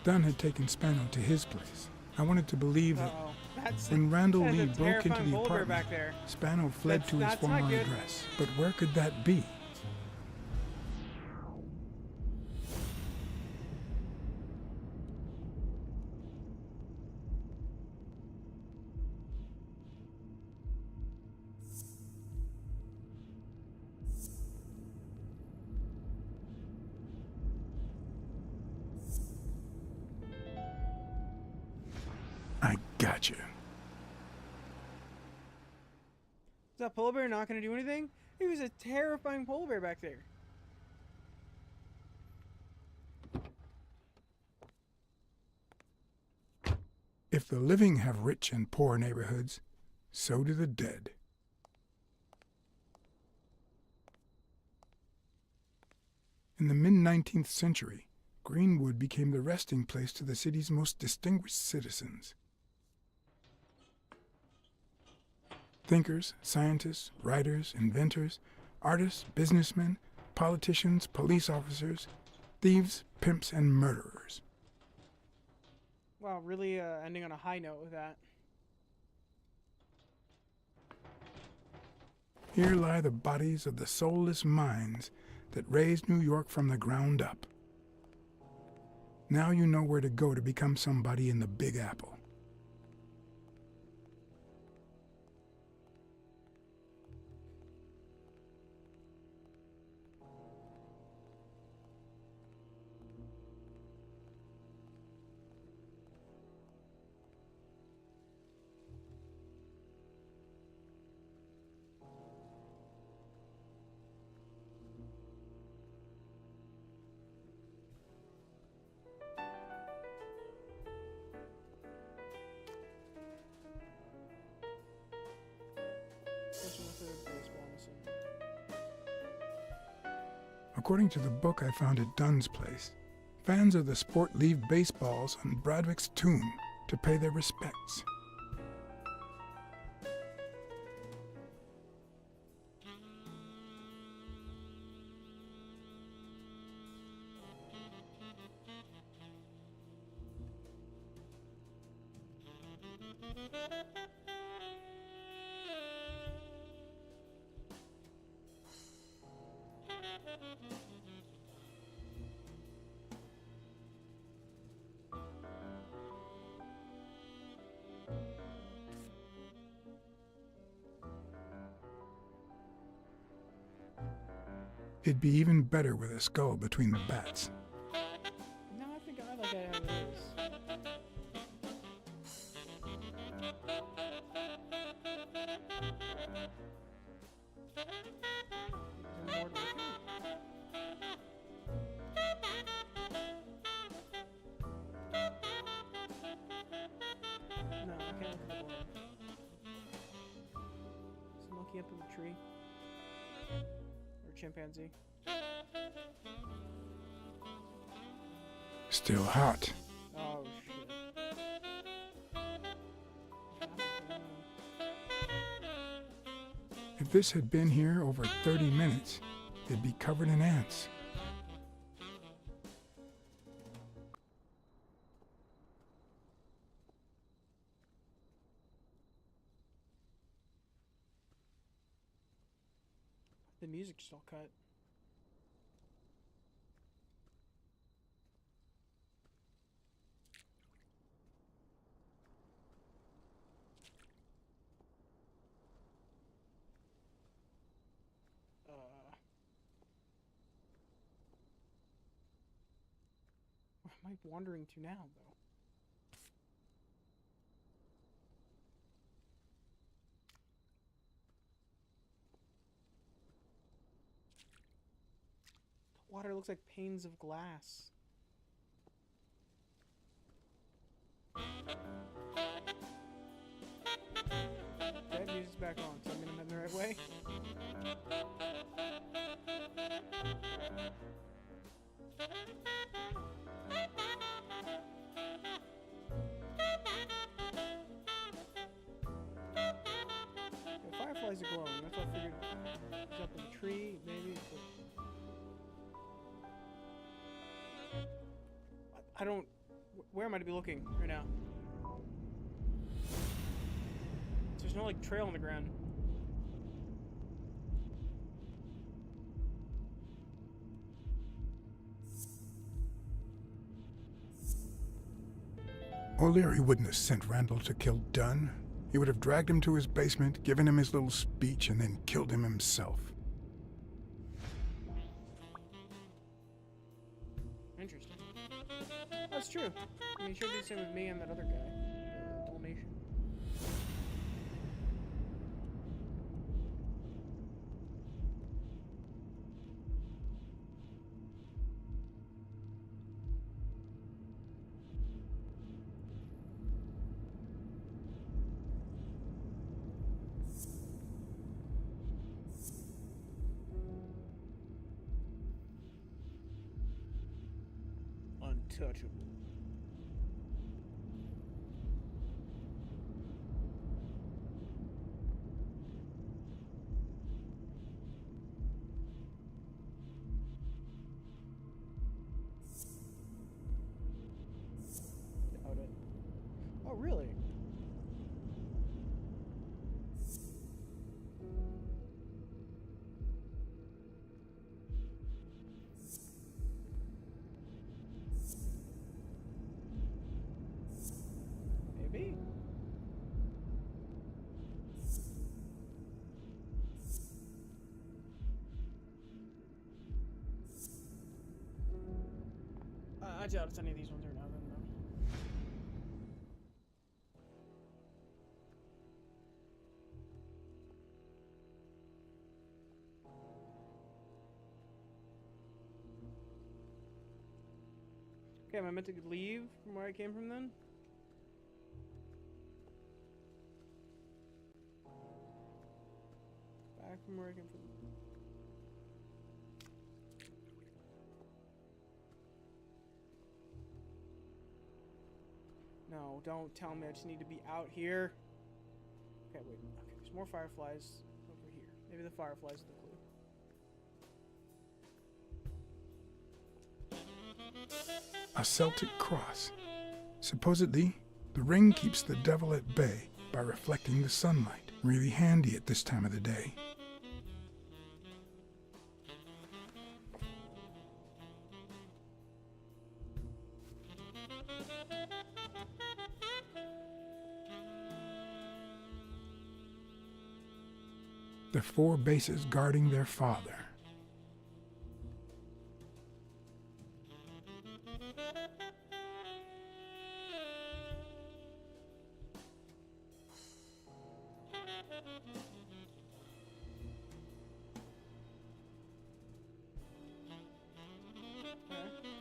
Dunn had taken Spano to his place. I wanted to believe that Uh-oh. That's when Randall that's a Lee broke into terrifying the polar bear apartment, back there. Spano fled to his That's former not good. address. But where could that be? I gotcha. Is that polar bear not going to do anything? He was a terrifying polar bear back there. If the living have rich and poor neighborhoods, so do the dead. In the mid-19th century, Greenwood became the resting place to the city's most distinguished citizens. Thinkers, scientists, writers, inventors, artists, businessmen, politicians, police officers, thieves, pimps, and murderers. Wow, really ending on a high note with that. Here lie the bodies of the soulless minds that raised New York from the ground up. Now you know where to go to become somebody in the Big Apple. According to the book I found at Dunn's place, fans of the sport leave baseballs on Bradwick's tomb to pay their respects. It'd be even better with a skull between the bats. No, I think I like it how it is. Is there more to look at? No, I can't look at the board. Is a monkey up in the tree? Or a chimpanzee? Still hot. Oh shit. If this had been here over 30 minutes, it'd be covered in ants. The music just all cut. Where am I wandering to now, though? The water looks like panes of glass. Okay, music's back on, so I'm gonna head the right way. The fireflies are glowing. That's what I figured. He's up in the tree, maybe. I don't. Where am I to be looking right now? There's no like trail on the ground. O'Leary wouldn't have sent Randall to kill Dunn. He would have dragged him to his basement, given him his little speech, and then killed him himself. Interesting. That's true. I mean, he sure did the same with me and that other guy, Dalmatian. Untouchable. Doubt it. Oh, really? Maybe? I doubt if any of these ones are now then, though. Okay, am I meant to leave from where I came from then? Back from where I came from. No, don't tell me I just need to be out here. Okay, wait. Okay, there's more fireflies over here. Maybe the fireflies are the clue. A Celtic cross. Supposedly, the ring keeps the devil at bay by reflecting the sunlight. Really handy at this time of the day. The 4 bases guarding their father.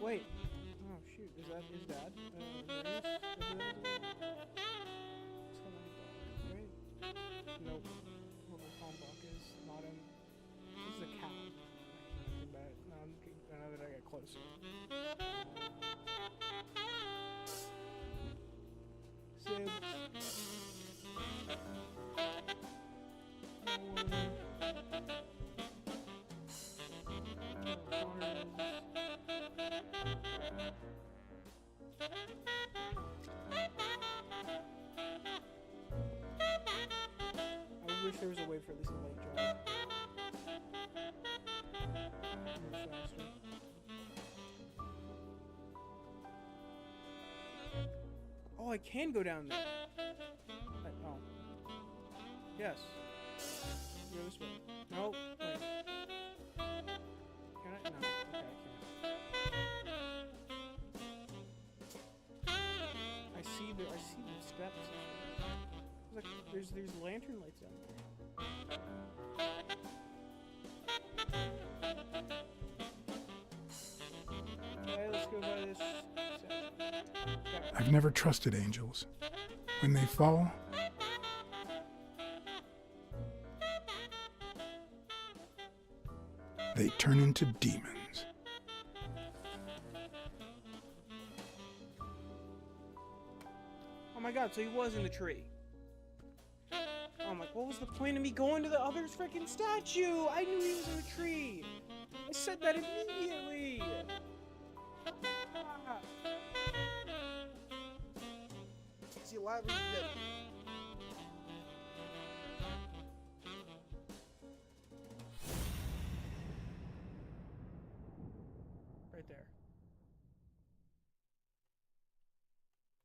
Wait. Oh shoot, is that his dad? There he is. It's kind of like a dog, right? Nope. Whoever Kalmbach is, not him. This is a cow. Too bad. Now that I get closer. Sibs. I wish there was a way for this to light drive. Move faster. Oh, I can go down there. Oh. Yes. Go this way. No. Wait. Can I? No. Okay, I can't. I see the steps. There's lantern lights down there. Okay, let's go by this section. Okay. I've never trusted angels. When they fall, they turn into demons. Oh my god, so he was in the tree. Oh my, what was the point of me going to the other freaking statue? I knew he was in the tree. I said that immediately. Ah. Is he alive or is he dead? Right there.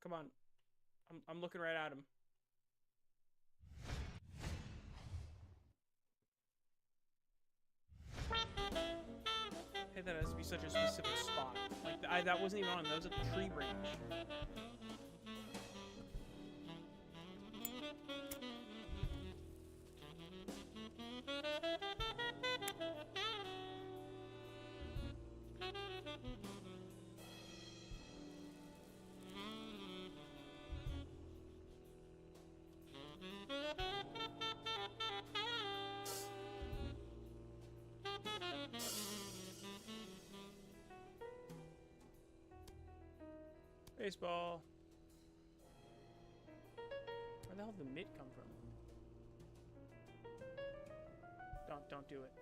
Come on. I'm looking right at him. Hey, that has to be such a specific spot. Like, that wasn't even on him. That was at the tree branch. Baseball. Where the hell did the mitt come from? Don't do it.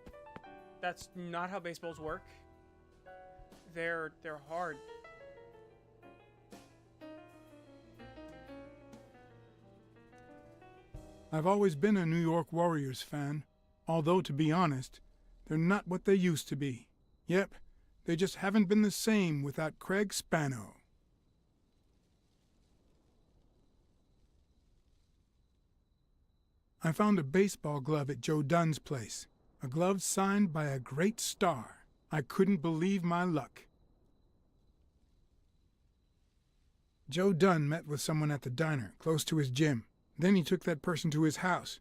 That's not how baseballs work. They're hard. I've always been a New York Warriors fan, although to be honest, they're not what they used to be. Yep, they just haven't been the same without Craig Spano. I found a baseball glove at Joe Dunn's place. A glove signed by a great star. I couldn't believe my luck. Joe Dunn met with someone at the diner, close to his gym. Then he took that person to his house,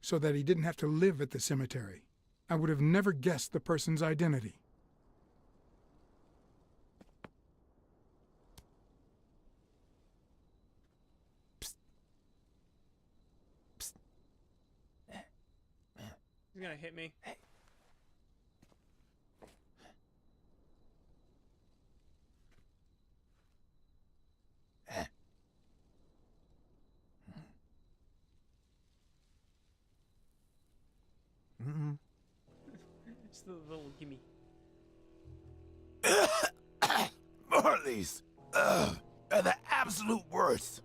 so that he didn't have to live at the cemetery. I would have never guessed the person's identity. He's gonna hit me. Just the little gimme. Marley's are the absolute worst.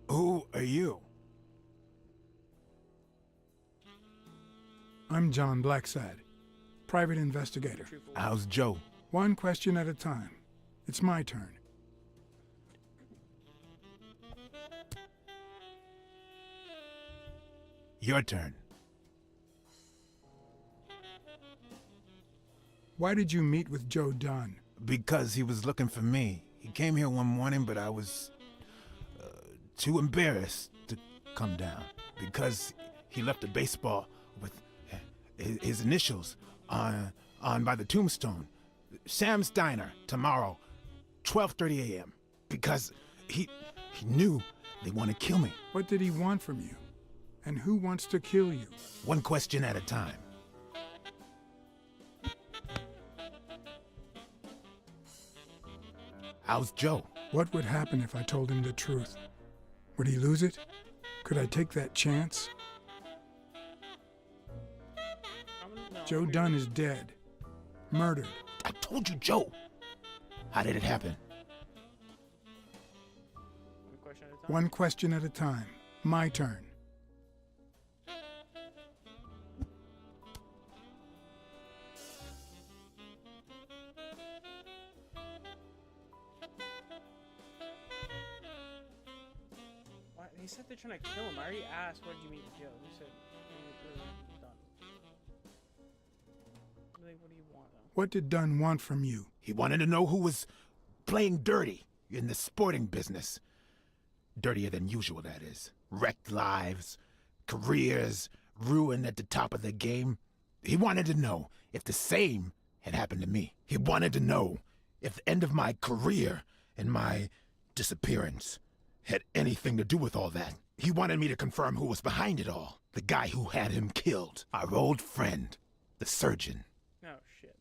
Who are you? I'm John Blacksad, private investigator. How's Joe? One question at a time. It's my turn. Your turn. Why did you meet with Joe Dunn? Because he was looking for me. He came here one morning, but I was too embarrassed to come down. Because he left a baseball with his initials on by the tombstone. Sam's Diner, tomorrow, 12:30 a.m. Because he knew they want to kill me. What did he want from you? And who wants to kill you? One question at a time. How's Joe? What would happen if I told him the truth? Would he lose it? Could I take that chance? Joe Dunn is dead. Murdered. I told you, Joe. How did it happen? One question at a time. My turn. He said they're trying to kill him. I already asked, what did you meet with Joe? He said, done. Like, what do you want, though? What did Dunn want from you? He wanted to know who was playing dirty in the sporting business. Dirtier than usual, that is. Wrecked lives, careers, ruined at the top of their game. He wanted to know if the same had happened to me. He wanted to know if the end of my career and my disappearance had anything to do with all that. He wanted me to confirm who was behind it all. The guy who had him killed. Our old friend, the surgeon. Oh, shit.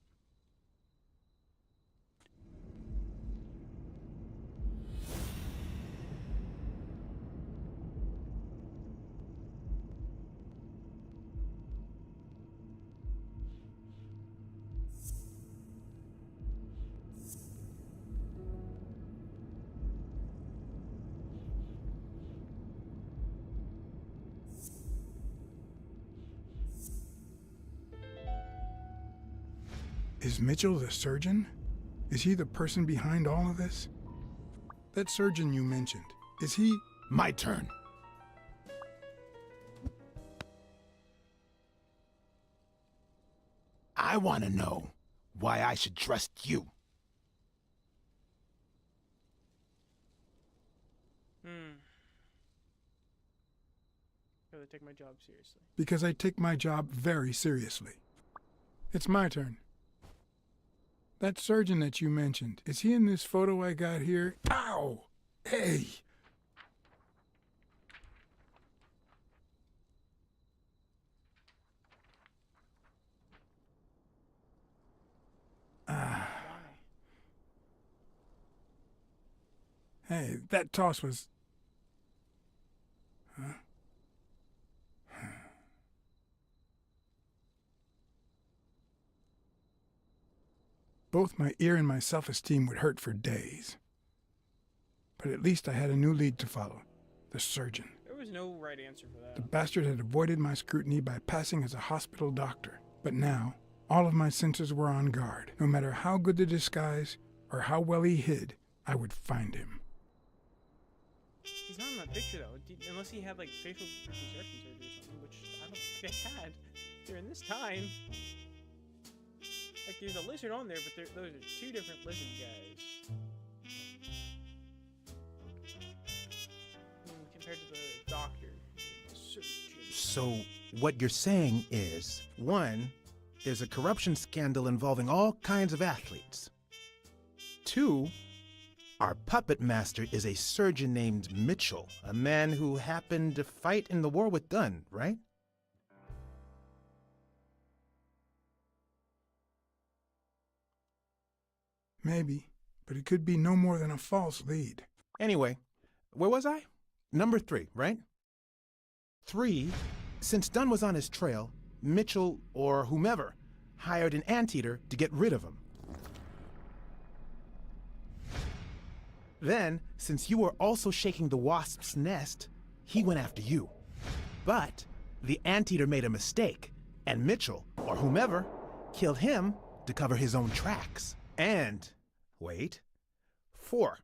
Is Mitchell the surgeon? Is he the person behind all of this? That surgeon you mentioned, is he... My turn. I want to know why I should trust you. Gotta take my job seriously. Because I take my job very seriously. It's my turn. That surgeon that you mentioned, is he in this photo I got here? Ow! Hey! Hey, that toss was... Huh? Both my ear and my self-esteem would hurt for days. But at least I had a new lead to follow. The surgeon. There was no right answer for that. The bastard had avoided my scrutiny by passing as a hospital doctor. But now, all of my senses were on guard. No matter how good the disguise, or how well he hid, I would find him. He's not in that picture, though. Unless he had, like, facial reconstruction surgery or something, which I don't think they had during this time. Like, there's a lizard on there, but those are two different lizard guys. Compared to the doctor. The surgeon. So, what you're saying is, 1, there's a corruption scandal involving all kinds of athletes. 2, our puppet master is a surgeon named Mitchell, a man who happened to fight in the war with Dunn, right? Maybe, but it could be no more than a false lead. Anyway, where was I? Number 3, right? 3, since Dunn was on his trail, Mitchell, or whomever, hired an anteater to get rid of him. Then, since you were also shaking the wasp's nest, he went after you. But the anteater made a mistake, and Mitchell, or whomever, killed him to cover his own tracks. And, wait, 4.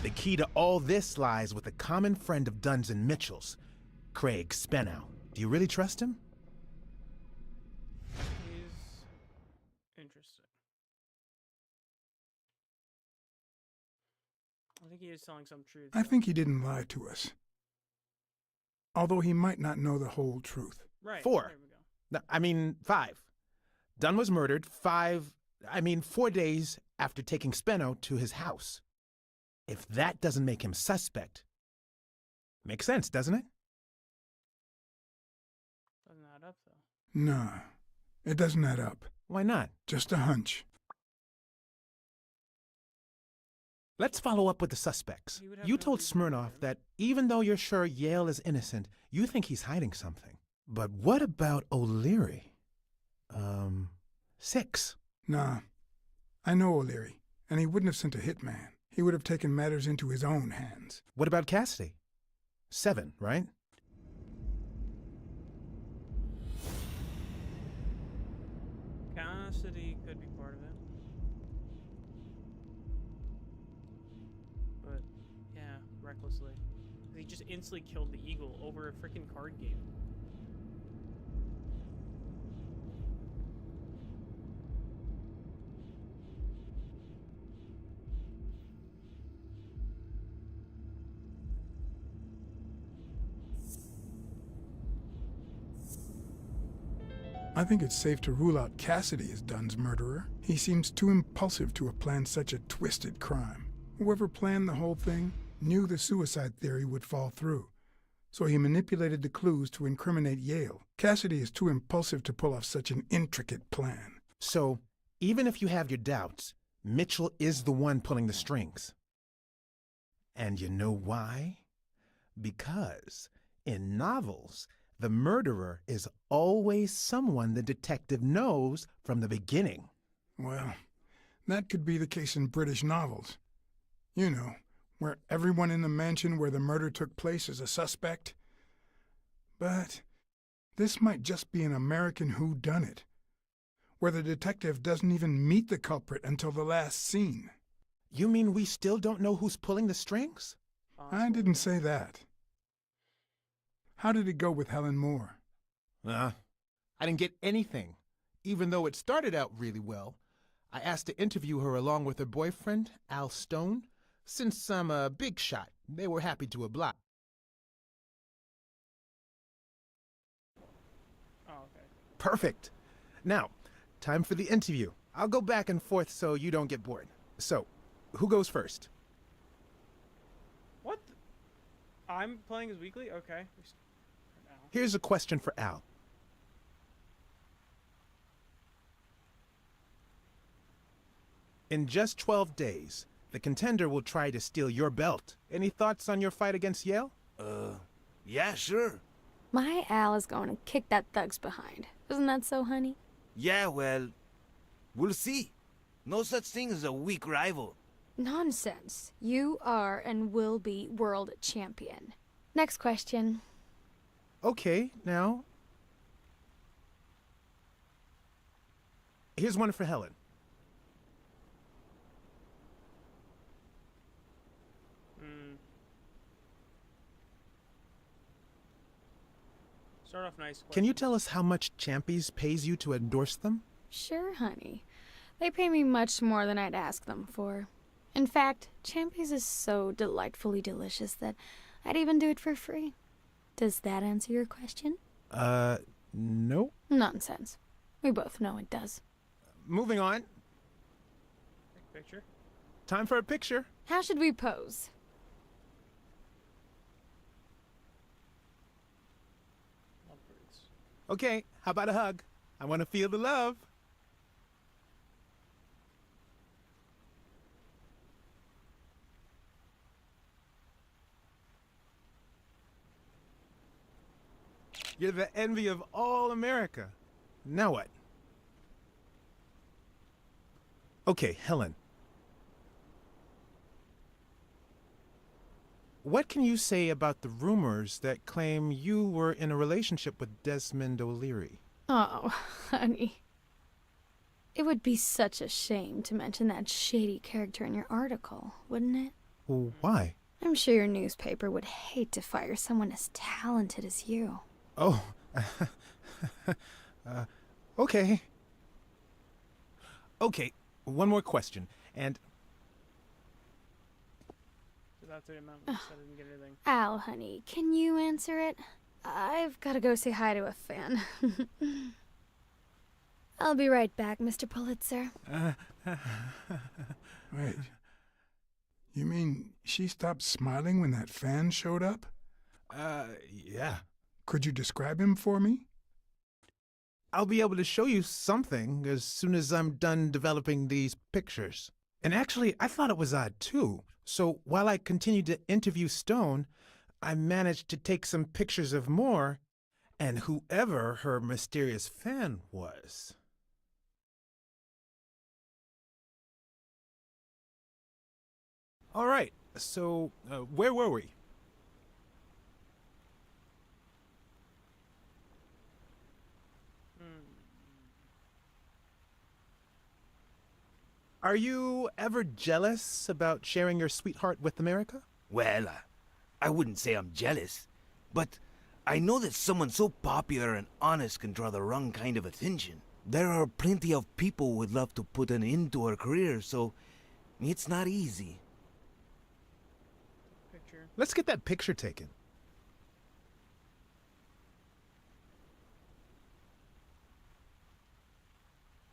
The key to all this lies with a common friend of Dunn's and Mitchell's, Craig Spenow. Do you really trust him? He's interesting. I think he is telling some truth. I think he didn't lie to us. Although he might not know the whole truth. Right. 4. There we go. No, I mean 5. Dunn was murdered 4 days after taking Speno to his house. If that doesn't make him suspect, makes sense, doesn't it? Doesn't add up, though. No, it doesn't add up. Why not? Just a hunch. Let's follow up with the suspects. He would have You no told reason to murder Smirnoff him. that even though you're sure Yale is innocent, you think he's hiding something. But what about O'Leary? 6. Nah, I know O'Leary, and he wouldn't have sent a hitman. He would have taken matters into his own hands. What about Cassidy? 7, right? Cassidy could be part of it. But, yeah, recklessly. He just instantly killed the eagle over a freaking card game. I think it's safe to rule out Cassidy as Dunn's murderer. He seems too impulsive to have planned such a twisted crime. Whoever planned the whole thing knew the suicide theory would fall through, so he manipulated the clues to incriminate Yale. Cassidy is too impulsive to pull off such an intricate plan. So, even if you have your doubts, Mitchell is the one pulling the strings. And you know why? Because in novels, the murderer is always someone the detective knows from the beginning. Well, that could be the case in British novels. You know, where everyone in the mansion where the murder took place is a suspect. But this might just be an American whodunit, where the detective doesn't even meet the culprit until the last scene. You mean we still don't know who's pulling the strings? I didn't say that. How did it go with Helen Moore? I didn't get anything, even though it started out really well. I asked to interview her along with her boyfriend, Al Stone. Since I'm a big shot, they were happy to oblige. Oh, okay. Perfect. Now, time for the interview. I'll go back and forth so you don't get bored. So, who goes first? What? I'm playing as Weekly? Okay. Here's a question for Al. In just 12 days, the contender will try to steal your belt. Any thoughts on your fight against Yale? Yeah, sure. My Al is going to kick that thug's behind. Isn't that so, honey? Yeah, well, we'll see. No such thing as a weak rival. Nonsense. You are and will be world champion. Next question. Okay, now. Here's one for Helen. Start off nice. Can you tell us how much Champies pays you to endorse them? Sure, honey. They pay me much more than I'd ask them for. In fact, Champies is so delightfully delicious that I'd even do it for free. Does that answer your question? No. Nonsense. We both know it does. Moving on. Take a picture. Time for a picture. How should we pose? Lovebirds. Okay, how about a hug? I want to feel the love. You're the envy of all America. Now what? Okay, Helen. What can you say about the rumors that claim you were in a relationship with Desmond O'Leary? Oh, honey. It would be such a shame to mention that shady character in your article, wouldn't it? Well, why? I'm sure your newspaper would hate to fire someone as talented as you. Oh. Okay. Okay, one more question, and... So that's the amount. I didn't get anything. Al, honey, can you answer it? I've got to go say hi to a fan. I'll be right back, Mr. Pulitzer. Wait. You mean she stopped smiling when that fan showed up? Yeah. Could you describe him for me? I'll be able to show you something as soon as I'm done developing these pictures. And actually, I thought it was odd too. So while I continued to interview Stone, I managed to take some pictures of Moore and whoever her mysterious fan was. All right, so where were we? Are you ever jealous about sharing your sweetheart with America? Well, I wouldn't say I'm jealous, but I know that someone so popular and honest can draw the wrong kind of attention. There are plenty of people who would love to put an end to her career, so it's not easy. Picture. Let's get that picture taken.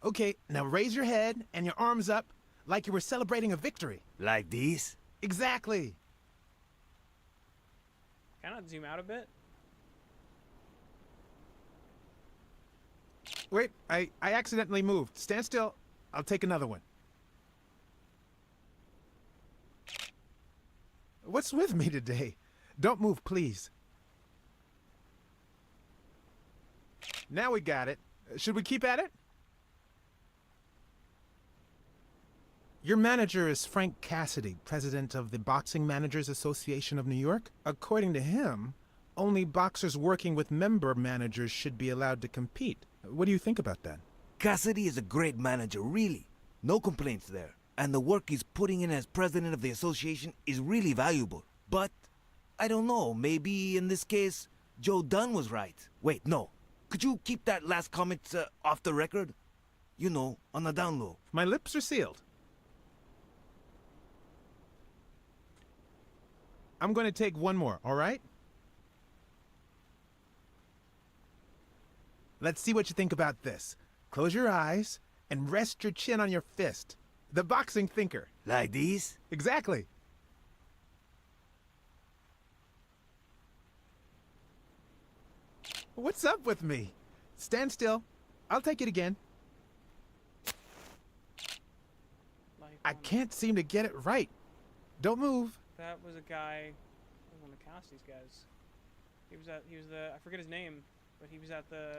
Okay, now raise your head and your arms up like you were celebrating a victory. Like this? Exactly. Can I zoom out a bit? Wait, I accidentally moved. Stand still. I'll take another one. What's with me today? Don't move, please. Now we got it. Should we keep at it? Your manager is Frank Cassidy, president of the Boxing Managers Association of New York. According to him, only boxers working with member managers should be allowed to compete. What do you think about that? Cassidy is a great manager, really. No complaints there. And the work he's putting in as president of the association is really valuable. But, I don't know, maybe in this case, Joe Dunn was right. Wait, no. Could you keep that last comment off the record? You know, on the down low. My lips are sealed. I'm going to take one more, all right? Let's see what you think about this. Close your eyes and rest your chin on your fist. The boxing thinker. Like this? Exactly. What's up with me? Stand still. I'll take it again. Like, I can't seem to get it right. Don't move. That was a guy, one of Cassidy's guys. He was the, I forget his name, but he was at the...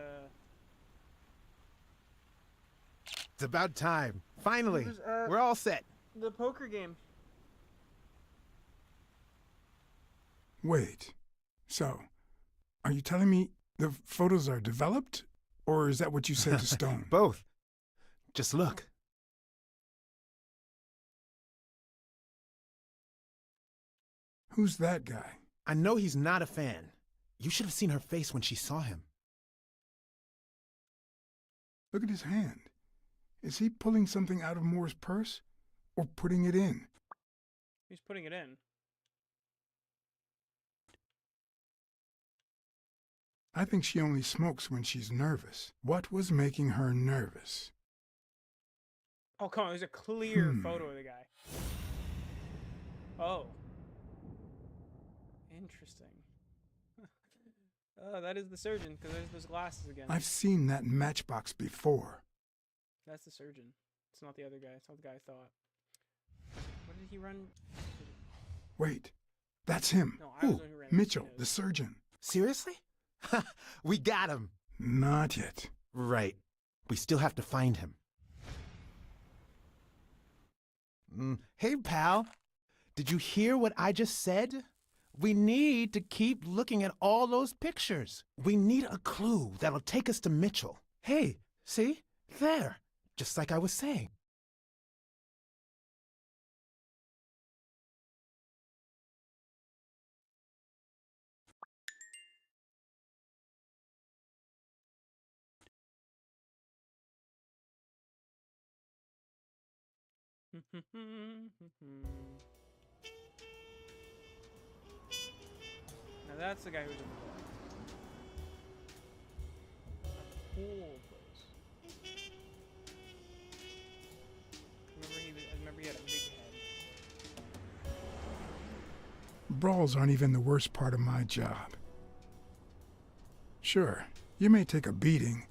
It's about time. Finally. was, We're all set. The poker game. Wait. So, are you telling me the photos are developed? Or is that what you said to Stone? Both. Just look. Who's that guy? I know he's not a fan. You should have seen her face when she saw him. Look at his hand. Is he pulling something out of Moore's purse? Or putting it in? He's putting it in. I think she only smokes when she's nervous. What was making her nervous? Oh, come on. There's a clear photo of the guy. Oh. Interesting. Oh, that is the surgeon, because there's those glasses again. I've seen that matchbox before. That's the surgeon. It's not the other guy. It's not the guy I thought. What did he run? Wait, that's him. No, I was Who? the one who ran Mitchell, upstairs. the surgeon. Seriously? We got him. Not yet. Right. We still have to find him. Hey, pal. Did you hear what I just said? We need to keep looking at all those pictures. We need a clue that'll take us to Mitchell. Hey, see? There. Just like I was saying. Now that's the guy who's in the bar. That's a cool place. I remember he had a big head. Brawls aren't even the worst part of my job. Sure, you may take a beating,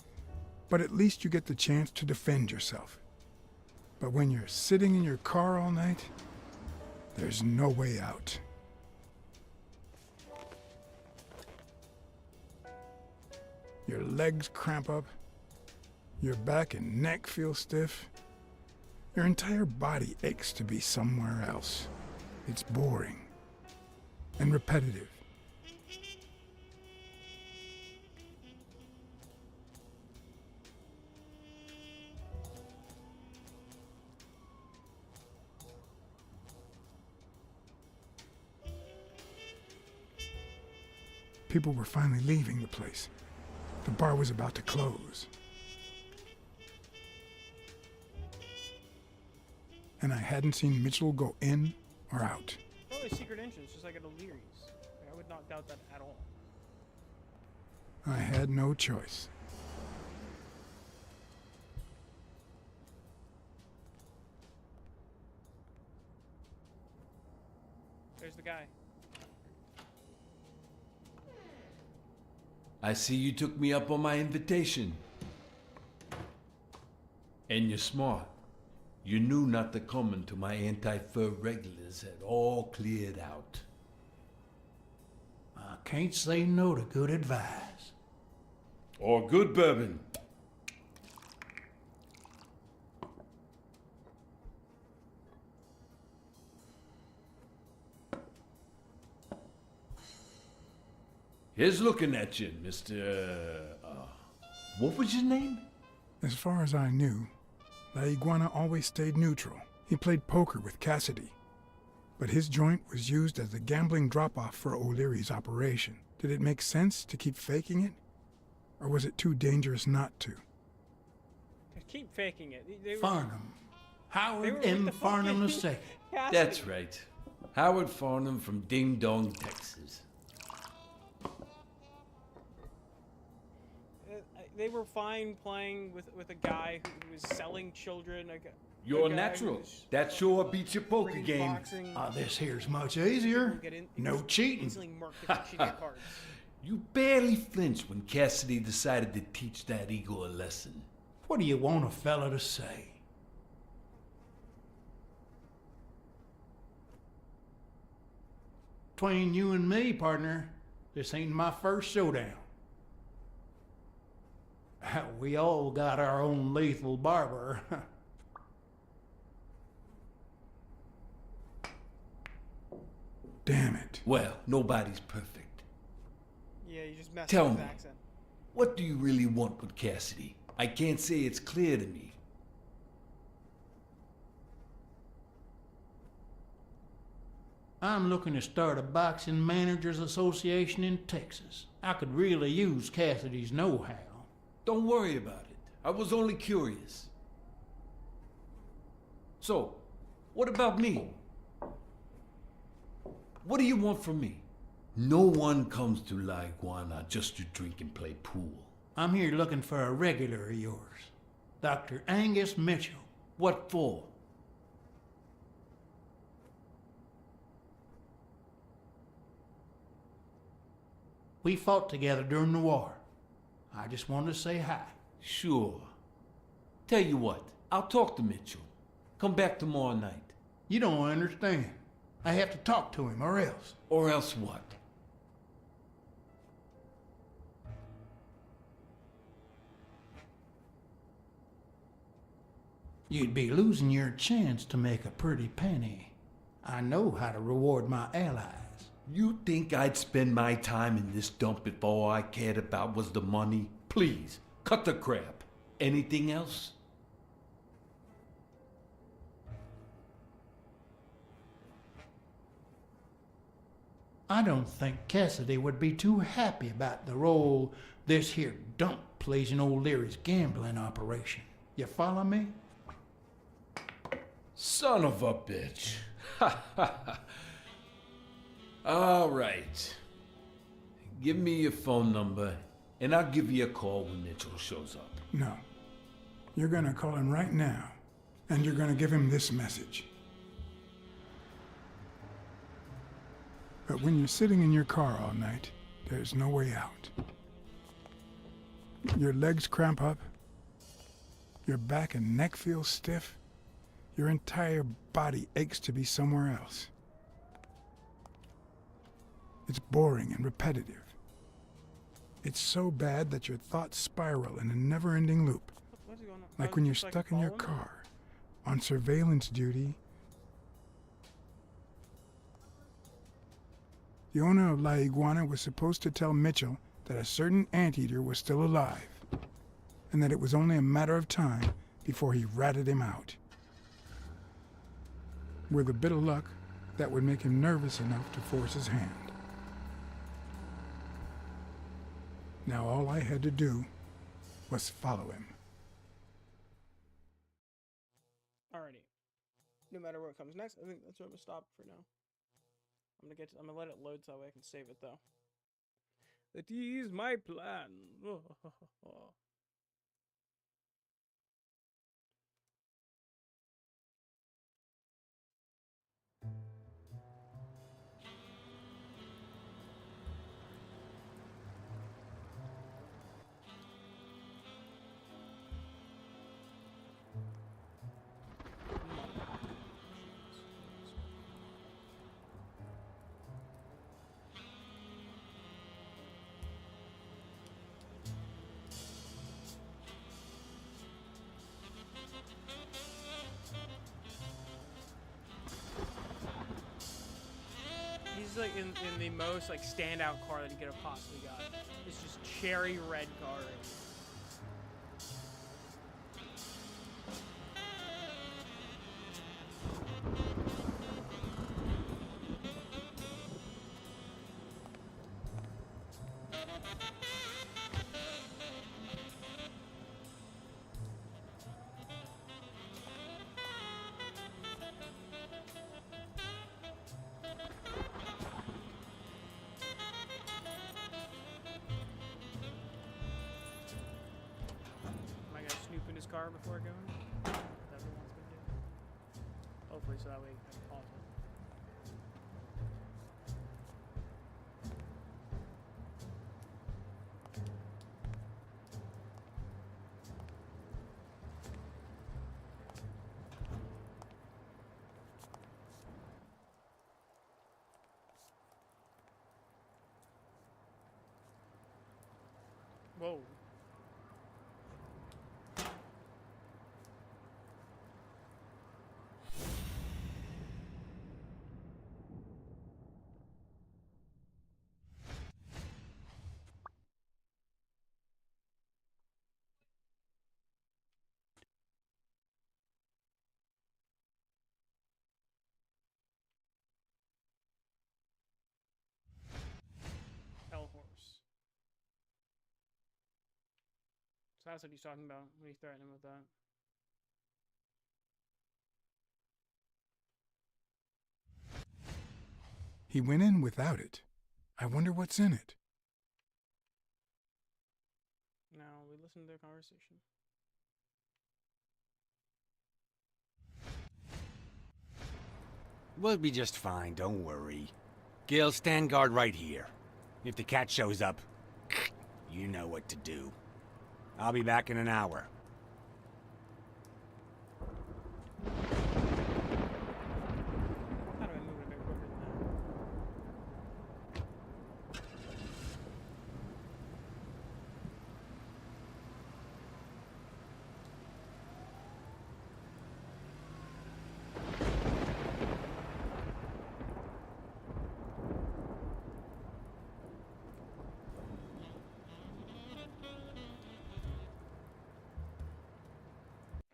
but at least you get the chance to defend yourself. But when you're sitting in your car all night, there's no way out. Your legs cramp up, your back and neck feel stiff. Your entire body aches to be somewhere else. It's boring and repetitive. People were finally leaving the place. The bar was about to close. And I hadn't seen Mitchell go in or out. Probably a secret entrance, just like at O'Leary's. I would not doubt that at all. I had no choice. There's the guy. I see you took me up on my invitation. And you're smart. You knew not to come until my anti-fur regulars had all cleared out. I can't say no to good advice. Or good bourbon. Here's looking at you, Mr. What was your name? As far as I knew, La Iguana always stayed neutral. He played poker with Cassidy. But his joint was used as a gambling drop-off for O'Leary's operation. Did it make sense to keep faking it? Or was it too dangerous not to? Keep faking it. They were, Farnham. Howard they were M. with the Farnham fucking II. Cassidy. That's right. Howard Farnham from Ding Dong, Texas. They were fine playing with a guy who was selling children. You're a guy natural. who was That sure beats your poker bringing game. boxing. This here's much easier. No cheating. Easily murked if you cheat at cards. You barely flinched when Cassidy decided to teach that ego a lesson. What do you want a fella to say? Between you and me, partner, this ain't my first showdown. We all got our own lethal barber. Damn it. Well, nobody's perfect. Yeah, you just messed Tell up his me. accent. What do you really want with Cassidy? I can't say it's clear to me. I'm looking to start a boxing managers association in Texas. I could really use Cassidy's know-how. Don't worry about it. I was only curious. So, what about me? What do you want from me? No one comes to La Iguana just to drink and play pool. I'm here looking for a regular of yours, Dr. Angus Mitchell. What for? We fought together during the war. I just wanted to say hi. Sure. Tell you what, I'll talk to Mitchell. Come back tomorrow night. You don't understand. I have to talk to him, or else. Or else what? You'd be losing your chance to make a pretty penny. I know how to reward my allies. You think I'd spend my time in this dump if all I cared about was the money? Please, cut the crap. Anything else? I don't think Cassidy would be too happy about the role this here dump plays in old Leary's gambling operation. You follow me? Son of a bitch. All right. Give me your phone number, and I'll give you a call when Mitchell shows up. No. You're gonna call him right now, and you're gonna give him this message. But when you're sitting in your car all night, there's no way out. Your legs cramp up, your back and neck feel stiff, your entire body aches to be somewhere else. It's boring and repetitive. It's so bad that your thoughts spiral in a never-ending loop. What's going on? Like when you're stuck in your car, on surveillance duty. The owner of La Iguana was supposed to tell Mitchell that a certain anteater was still alive, and that it was only a matter of time before he ratted him out. With a bit of luck, that would make him nervous enough to force his hand. Now all I had to do was follow him. Alrighty. No matter what comes next, I think that's where I'm gonna stop for now. I'm gonna let it load so that way I can save it though. That is my plan. He's like in the most like standout car that he could have possibly got. It's just cherry red car. Car before going. Everyone's gonna do. Hopefully, so that way I can pause it. Whoa. Horse. So that's what he's talking about when he threatened him with that. He went in without it. I wonder what's in it. Now we listen to their conversation. We'll be just fine, don't worry. Gil, stand guard right here. If the cat shows up, you know what to do. I'll be back in an hour. How do I move it a bit quicker than that?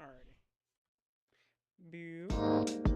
Alrighty. Boo.